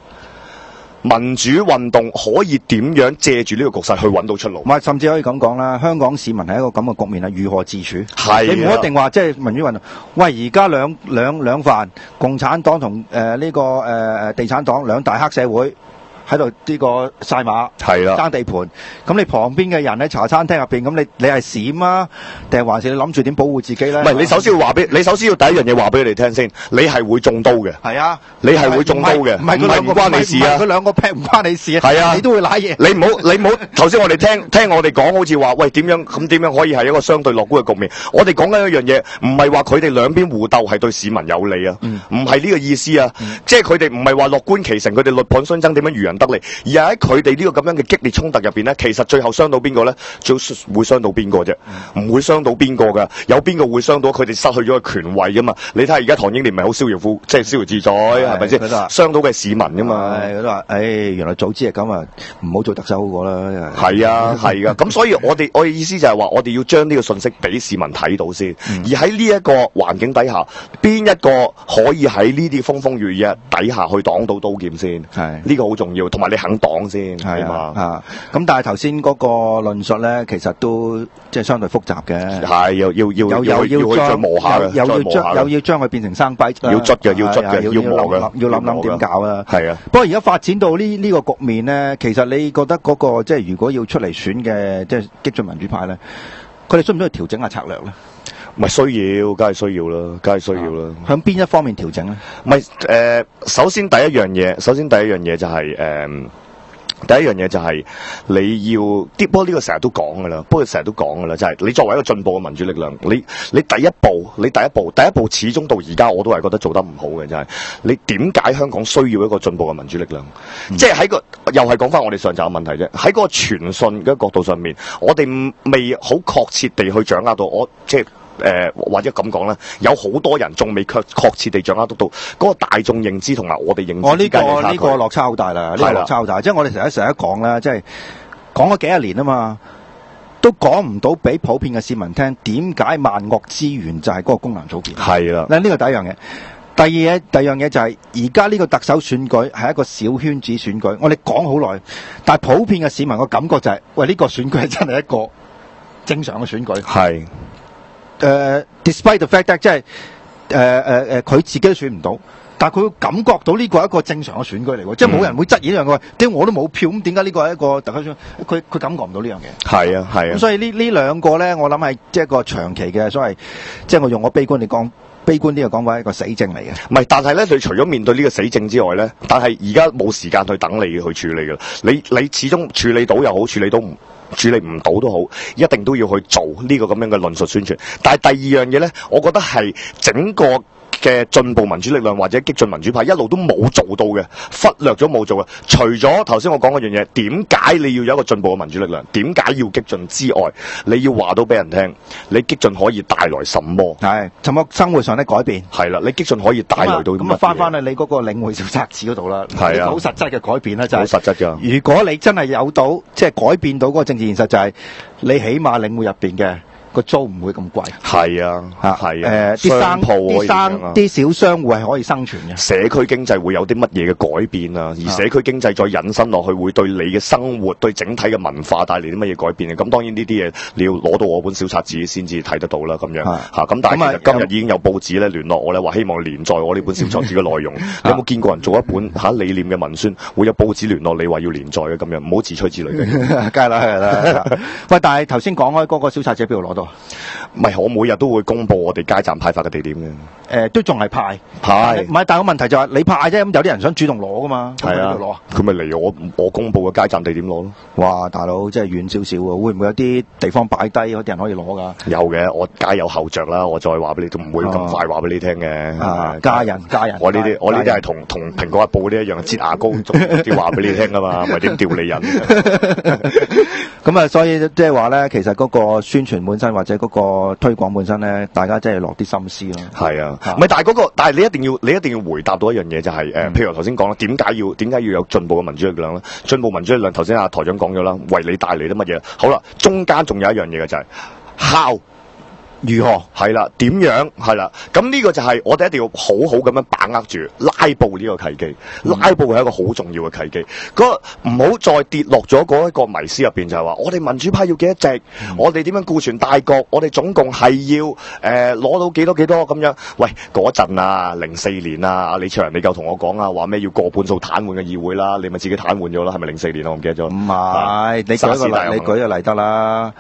F: 民主運動可以點樣借住呢個局勢去揾到出路？
E: 唔係，甚至可以咁講啦，香港市民係一個咁嘅局面係如何自處？
F: 係
E: 你唔好一定話即係民主運動。喂，而家兩範，共產黨同呢個地產黨兩大黑社會。喺度呢個晒馬，
F: 係啦，
E: 爭地盤。咁你旁邊嘅人喺茶餐廳入邊，咁你係閃啊，定係還是你諗住點保護自己咧？
F: 唔係，你首先要第一樣嘢話俾佢哋聽先，你係會中刀嘅。
E: 係啊，
F: 你係會中刀嘅，唔關你事啊。
E: 佢兩個劈唔關你事啊。
F: 係啊，
E: 你都會瀨嘢。
F: 你唔好頭先我哋聽我哋講，好似話喂點樣可以係一個相對樂觀嘅局面？我哋講緊一樣嘢，唔係話佢哋兩邊互鬥係對市民有利啊，唔係呢個意思啊。即係佢哋唔係話樂觀其成，佢哋力捧相爭點樣漁人得利，而係喺佢哋呢個咁樣嘅激烈衝突入邊咧，其實最後傷到邊個咧？最會傷到邊個啫？唔會傷到邊個㗎？有邊個會傷到佢哋失去咗個權位㗎嘛？你睇下而家唐英年咪好逍遙即係逍遙自在，係咪先？傷到嘅市民㗎嘛？
E: 佢都話：，原來早知係咁啊，唔好做特首好過啦。
F: 係啊，係㗎。咁所以我哋意思就係話，我哋要將呢個信息俾市民睇到先。而喺呢一個環境底下，邊一個可以喺呢啲風風雨雨底下去擋到刀劍先？係呢個好重要，同埋你肯擋先係嘛？
E: 咁但係頭先嗰個論述咧，其實都即係相對複雜嘅。
F: 係要去再磨下嘅，
E: 又要將佢變成生跛，
F: 要捽嘅，要磨嘅，
E: 要諗點搞啦。
F: 係啊。
E: 不過而家發展到呢個局面咧，其實你覺得嗰個即係如果要出嚟選嘅即係激進民主派咧，佢哋需唔需要調整下策略咧？
F: 唔係需要，梗係需要啦，梗係需要啦。
E: 向邊一方面調整咧？
F: 唔係首先第一樣嘢就係第一樣嘢就係你要不過呢個成日都講噶啦，就係你作為一個進步嘅民主力量，你第一步始終到而家我都係覺得做得唔好嘅，就係你點解香港需要一個進步嘅民主力量？即係喺又係講翻我哋上集嘅問題啫。喺嗰個傳訊嘅角度上面，我哋未好確切地去掌握到或者咁講啦，有好多人仲未確切地掌握得到嗰個大眾認知同埋我哋認知之間嘅差距。
E: 呢個落差好大啦，呢個落差好大。即係我哋成日講啦，即係講咗幾十年啊嘛，都講唔到俾普遍嘅市民聽點解萬惡之源就係嗰個功能組別。
F: 係啦，
E: 呢個第一樣嘢。第二樣嘢就係而家呢個特首選舉係一個小圈子選舉，我哋講好耐，但係普遍嘅市民個感覺就係，喂，呢個選舉係真係一個正常嘅選舉。
F: 係。
E: despite the fact that 即係佢自己都選唔到，但係佢會感覺到呢個係一個正常嘅選舉嚟喎，即係冇人會質疑呢樣嘅。點解我都冇票咁？點解呢個係一個特首選舉？佢感覺唔到呢樣嘢。
F: 係啊，係啊。
E: 咁所以呢兩個咧，我諗係即係一個長期嘅所謂，即係我用我悲觀啲嘅講法，係一個死症嚟嘅。
F: 唔係，但係咧，你除咗面對呢個死症之外咧，但係而家冇時間去等你去處理㗎啦。你始終處理到又好，處理唔到都好，一定都要去做呢個咁樣嘅論述宣傳。但係第二樣嘢咧，我覺得係整個嘅進步民主力量或者激進民主派一路都冇做到嘅，忽略咗冇做嘅。除咗頭先我講嗰樣嘢，點解你要有一個進步嘅民主力量？點解要激進之外，你要話到俾人聽，你激進可以帶來什麼？
E: 係，什麼生活上的改變？
F: 係啦，你激進可以帶來到乜嘢？
E: 咁啊，翻去你嗰個領會小冊子嗰度啦。
F: 係啊，
E: 好實質嘅改變啦，就係
F: 好實質㗎。
E: 如果你真係有到即係改變到嗰個政治現實，就係你起碼領會入邊嘅個租唔會咁貴。
F: 係啊，係啊。
E: 啲小商戶係可以生存嘅。
F: 社區經濟會有啲乜嘢嘅改變啊？而社區經濟再引申落去，會對你嘅生活、對整體嘅文化帶嚟啲乜嘢改變嘅？咁當然呢啲嘢你要攞到我本小冊子先至睇得到啦。咁樣咁但係其實今日已經有報紙咧聯絡我咧，話希望連載我呢本小冊子嘅內容。你有冇見過人做一本理念嘅文宣，會有報紙聯絡你話要連載嘅咁樣？唔好自吹自擂嘅。
E: 梗係啦。喂，但係頭先講開嗰個小冊子喺邊度攞到？
F: 唔係，我每日都會公佈我哋街站派發嘅地點嘅。
E: 都仲係派，唔係，但係個問題就係你派啫，咁有啲人想主動攞噶嘛，咁喺邊度攞啊？
F: 佢咪嚟我公佈嘅街站地點攞咯。
E: 哇，大佬真係遠少少喎，會唔會有啲地方擺低，有啲人可以攞㗎？
F: 有嘅，我街有後着啦，我再話俾你，都唔會咁快話俾你聽嘅。
E: 家人，
F: 我呢啲係同蘋果日報嗰啲一樣，擠牙膏仲要話俾你聽㗎嘛，唔係點調你人。
E: 咁啊，所以即係話咧，其實嗰個宣傳本身或者嗰個推廣本身咧，大家真係落啲心思咯。
F: 係啊，唔係，但係你一定要回答到一樣嘢，就係譬如頭先講啦，點解要有進步嘅民主力量咧？進步民主力量頭先阿台長講咗啦，為你帶嚟啲乜嘢？好啦，中間仲有一樣嘢嘅就係 how 如何係啦？點樣係啦？咁呢個就係我哋一定要好好咁樣把握住拉布呢個契機。拉布係一個好重要嘅契機。唔好再跌落咗嗰一個迷思入邊，就係話我哋民主派要幾多席，我哋點樣顧全大局，我哋總共係要攞到幾多咁樣。喂，嗰陣啊，04年啊，李卓人你夠同我講啊，話咩要過半數癱瘓嘅議會啦，你咪自己癱瘓咗啦，係咪04年啊？我唔記得咗。唔
E: 係，你舉個例得啦。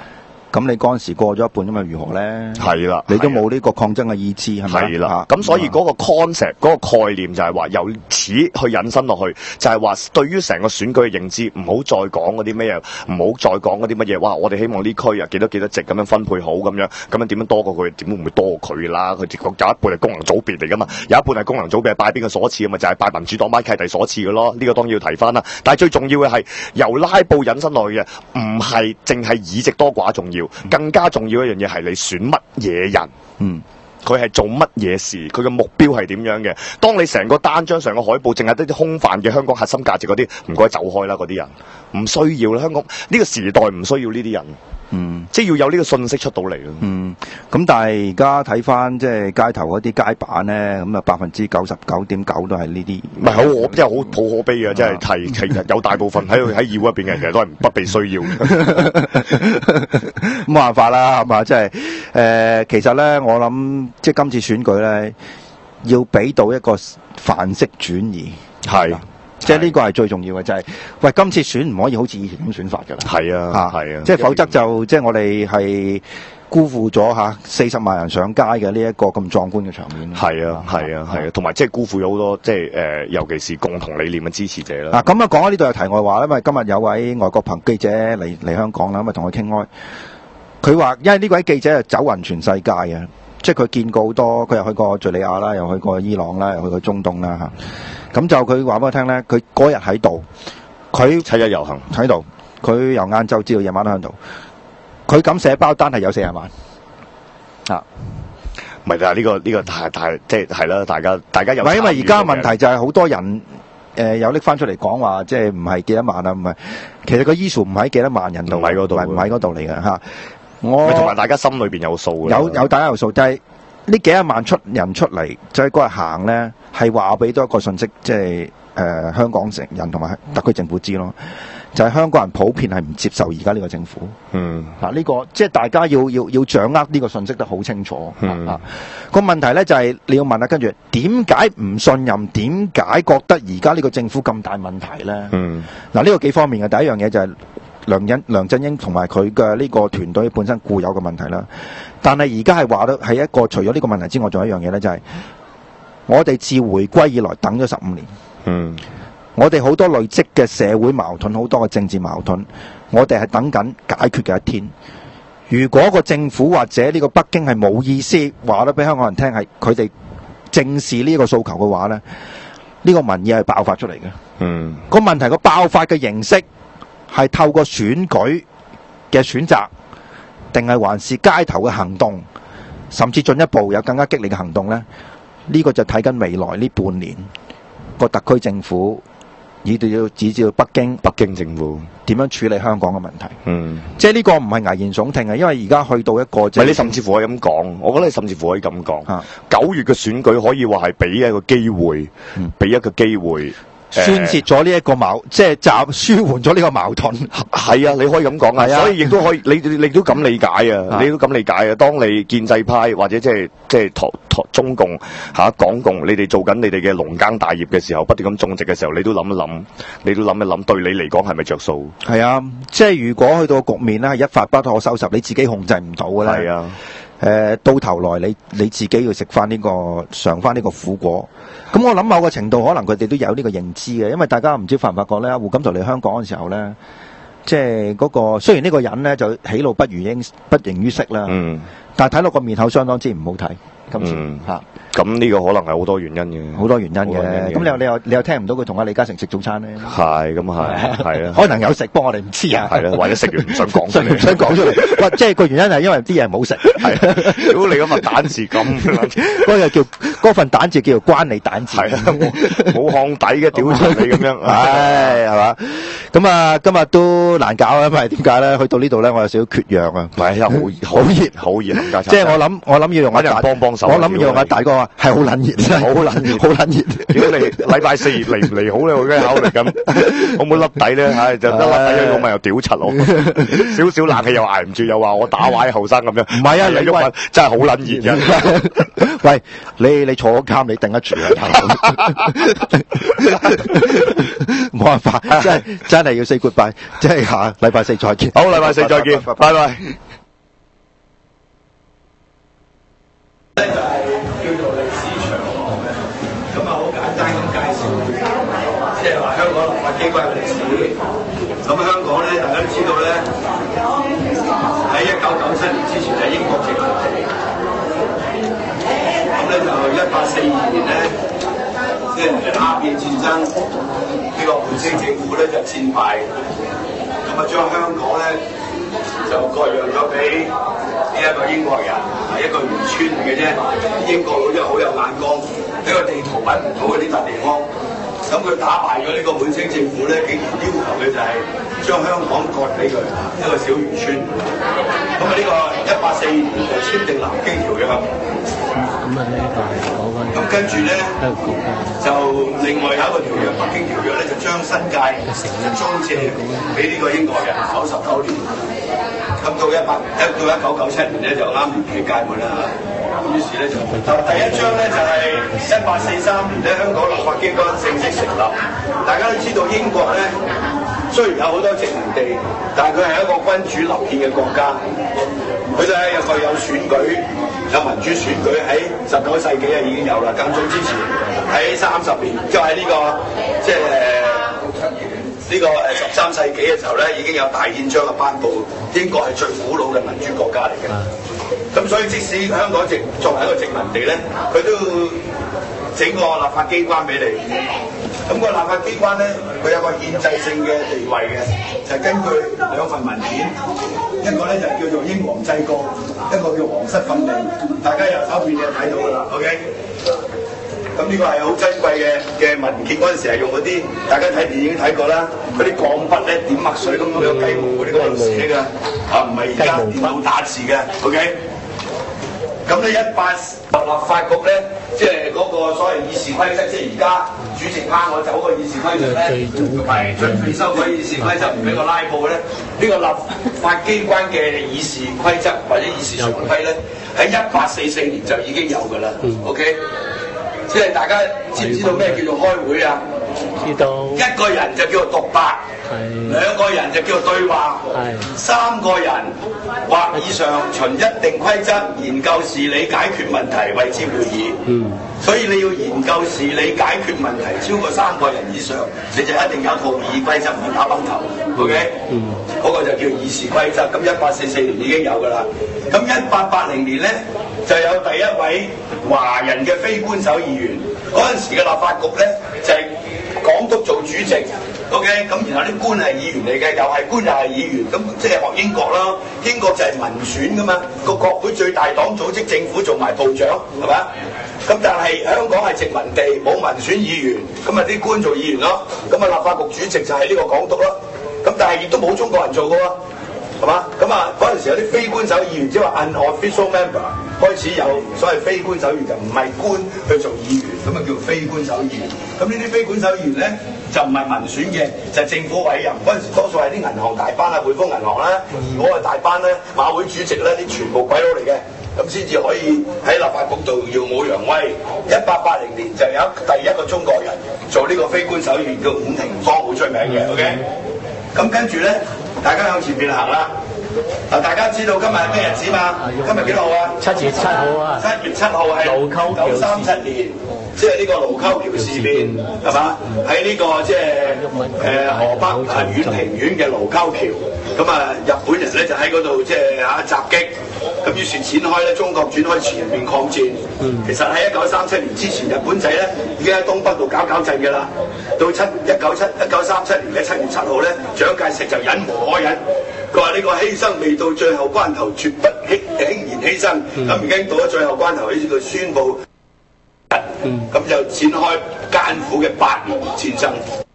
E: 咁你嗰陣時過咗一半，咁又如何咧？係啦，你都冇呢個抗爭嘅意志，係咪？係啦，咁所以嗰個 concept 嗰個概念就係話由此去引申落去，就係話對於成個選舉嘅認知，唔好再講嗰啲咩嘢，唔好再講嗰啲乜嘢。哇！我哋希望呢區啊幾多席咁樣分配好咁樣點樣多過佢，點會唔會多過佢啦？佢有一半係功能組別嚟噶嘛，有一半係功能組別係拜邊個所賜啊嘛，就係拜民主黨拜契弟所賜嘅咯。呢個當然要提翻啦。但係最重要嘅係由拉布引申落去嘅，唔係淨係議席多寡重要。更加重要一樣嘢係你選乜嘢人，佢係做乜嘢事，佢嘅目標係點樣嘅。當你成個單張、成個海報淨係得啲空泛嘅香港核心價值嗰啲，唔該走開啦，嗰啲人唔需要啦。香港呢個時代唔需要呢啲人。即係要有呢個信息出到嚟咯。咁但係而家睇翻即係街頭嗰啲街板咧，咁啊99.9%都係呢啲。唔係好，我真係好可悲嘅，真係其實有大部分喺議會入邊嘅人其實都係不被需要嘅。冇辦法啦，係嘛？即係其實咧，我諗即係今次選舉咧，要俾到一個範式轉移。係。即係呢個係最重要嘅，就係喂，今次選唔可以好似以前咁選法㗎啦。係啊，係啊，即係否則就即係我哋係辜負咗40萬人上街嘅呢一個咁壯觀嘅場面。係啊，係啊，係啊，同埋即係辜負咗好多即係尤其是共同理念嘅支持者啦。咁啊講開呢度有題外話，因為今日有位外國朋記者嚟香港啦，咁啊同佢傾開，佢話因為呢位記者係走勻全世界嘅，即係佢見過好多，佢又去過敍利亞啦，又去過伊朗啦，又去過中東啦嚇。咁就佢話俾我聽咧，佢嗰日喺度，佢七一遊行喺度，佢由晏晝至到夜晚都喺度，佢咁寫包單係有40萬啊！唔係，但係呢個太即係係啦，大家有唔係因為而家問題就係好多人有拎翻出嚟講話，即係唔係幾多萬啊？唔係，其實個 issue 唔喺幾多萬人度，唔喺嗰度，唔喺嗰度嚟嘅嚇。我同埋大家心裏邊有數嘅，有大家有數，就係呢幾多萬人出嚟，就係嗰日行咧。係話俾多一個信息，即係香港人同埋特區政府知咯，就係香港人普遍係唔接受而家呢個政府。呢個即係大家要掌握呢個信息得好清楚。個問題咧就係你要問下，跟住點解唔信任？點解覺得而家呢個政府咁大問題咧？嗱，呢個幾方面嘅。第一樣嘢就係梁振英同埋佢嘅呢個團隊本身固有嘅問題啦。但係而家係話到係一個除咗呢個問題之外，仲有一樣嘢咧，就係我哋自回歸以來等咗15年，我哋好多累積嘅社會矛盾，好多嘅政治矛盾，我哋係等緊解決嘅一天。如果個政府或者呢個北京係冇意思話得俾香港人聽，係佢哋正視呢個訴求嘅話咧，呢個民意係爆發出嚟嘅。個問題個爆發嘅形式係透過選舉嘅選擇，定係還是街頭嘅行動，甚至進一步有更加激烈嘅行動咧？呢個就睇緊未來呢半年個特區政府，以至北京政府點樣處理香港嘅問題。即係呢個唔係危言聳聽啊，因為而家去到一個，唔係你甚至乎可以咁講，我覺得你甚至乎可以咁講。9月嘅選舉可以話係俾一個機會，俾一個機會。宣泄咗呢一個即係舒緩咗呢個矛盾。係啊，你可以咁講啊，所以亦都可以，你都咁理解啊，你都咁理解啊。當你建制派或者即係中共港共，你哋做緊你哋嘅農耕大業嘅時候，不斷咁種植嘅時候，你都諗一諗，對你嚟講係咪着數？係啊，即係如果去到局面咧係一發不可收拾，你自己控制唔到嘅咧。係啊。到頭來你自己要食翻呢個嘗翻呢個苦果。咁我諗某個程度可能佢哋都有呢個認知嘅，因為大家唔知發唔發覺咧，胡錦濤嚟香港嘅時候咧，即係嗰個雖然呢個人咧就喜怒不形於色啦，但係睇落個面口相當之唔好睇。今次
F: 咁呢個可能係好多原因嘅，
E: 好多原因嘅。咁你又聽唔到佢同阿李嘉誠食早餐咧？
F: 係咁係啊，
E: 可能有食，不過我哋唔知啊。
F: 係啦，或者食完唔想講出嚟，
E: 唔想講出嚟。哇！即係個原因係因為啲嘢唔好食。
F: 係，如果你嗰份蛋字咁，
E: 嗰份蛋字叫做關你蛋字。
F: 係啊，冇烘底嘅屌出你咁樣，
E: 唉，係嘛？咁啊，今日都難搞啊，因為點解咧？去到呢度咧，我有少少缺氧啊。
F: 唔係，好熱，冚家鏟。
E: 即係我諗要用
F: 揾人幫手。
E: 我諗要用阿大哥話係好撚熱，好撚熱。
F: 如果你禮拜4嚟唔嚟好咧，我而家考慮緊，可唔可以笠底咧？唉，就得笠底，我咪又屌柒我，少少冷氣又捱唔住，又話我打壞後生咁樣。唔
E: 係啊，你
F: 喐真係好撚熱嘅。
E: 喂，你坐監你頂得住啊？冇辦法，真係要 say goodbye， 即係下禮拜4再見。
F: 好，禮拜4再見，拜拜。
A: 叫做歷史長河嘅，咁啊好簡單咁介紹，即係話香港立法機關嘅歷史。咁香港咧，大家都知道咧，喺1997年之前係英國殖民地，咁咧就1842年咧，即係鴉片戰爭，呢個滿清政府咧就戰敗，咁啊將香港咧就割讓咗俾呢一個英國人，係一個漁村嚟嘅啫。英國佬真係好有眼光，呢個地圖揾唔到嗰啲笪地方，咁佢打敗咗呢個滿清政府咧，竟然要求嘅就係將香港割俾佢一個小漁村。咁啊呢個1842年就簽訂南京條約。咁跟住咧就另外有一個條約，北京條約咧就將新界租借俾呢個英國人99年。咁到1997年咧就啱年期屆滿啦嚇，於是咧就第一章咧就係1843年咧香港立法機關正式成立。大家都知道英國咧雖然有好多殖民地，但係佢係一個君主立憲嘅國家，佢哋有選舉，有民主選舉，喺19世紀啊已經有啦，更早之前喺30年，即係喺呢個即係呢個13世紀嘅時候咧，已經有大憲章嘅頒布，英國係最古老嘅民主國家嚟嘅。咁所以即使香港作為一個殖民地咧，佢都整個立法機關俾你。咁個立法機關咧，佢有個憲制性嘅地位嘅，就係根據兩份文件，一個咧就叫做英皇制誥，一個叫皇室訓令。大家有手邊就睇到㗎啦 ，OK。咁呢個係好珍貴嘅文件，嗰陣時係用嗰啲，大家睇電影睇過啦，嗰啲鋼筆咧點墨水咁有雞毛嗰啲嗰度寫㗎，唔係而家電腦打字嘅 ，OK。咁咧立法局咧，即係嗰個所謂議事規則，即係而家主席拋我走個議事規則咧，係準備修改議事規則唔俾我拉布咧，呢個立法機關嘅議事規則或者議事常規咧，喺1844年就已經有㗎啦 ，OK。即係大家知唔知道咩叫做開會啊？知道。一個人就叫做獨白，兩個人就叫做對話，三個人或以上循一定規則研究事理解決問題謂之會議。所以你要研究事理解決問題超過3個人以上，你就一定有套議規則，唔係打崩頭。OK？嗰個就叫議事規則。咁1844年已經有㗎啦。咁1880年咧就有第一位華人嘅非官守議員。嗰陣時嘅立法局咧就係港督做主席。OK， 咁然後啲官係議員嚟嘅，又係官又係議員，咁即係學英國啦。英國就係民選噶嘛，個國會最大黨組織政府做埋部長，係咪？咁但係香港係殖民地，冇民選議員，咁啊啲官做議員咯。咁啊立法局主席就係呢個港督咯。咁但係亦都冇中國人做嘅喎，係嘛？咁啊嗰陣時有啲非官守議員，即係話 unofficial member 開始有所謂非官守議員，就唔係官去做議員，咁啊叫非官守議員。咁呢啲非官守議員咧，就唔係民選嘅，就係政府委任。嗰陣時多數係啲銀行大班啊，匯豐銀行啦，如果係大班咧，馬會主席咧，啲全部鬼佬嚟嘅，咁先至可以喺立法局度耀武揚威。1880年就有第一個中國人做呢個非官守議員，叫伍廷芳，好出名嘅。OK， 咁跟住咧，大家向前邊行啦。嗱，大家知道今日係咩日子嘛？今日幾號啊？7月7號啊！7月7號係1937年。即係呢個盧溝橋事變係嘛？喺呢個即係河北苑平縣嘅盧溝橋，咁啊日本人咧就喺嗰度即係襲擊，咁於是展開咧中國展開全面抗戰。其實喺1937年之前，日本仔咧已經喺東北度搞震㗎啦。到1937年嘅7月7號咧，蔣介石就忍無可忍，佢話呢個犧牲未到最後關頭，絕不輕言犧牲。咁已經到咗最後關頭，佢宣布，咁就展開艱苦嘅8年戰爭。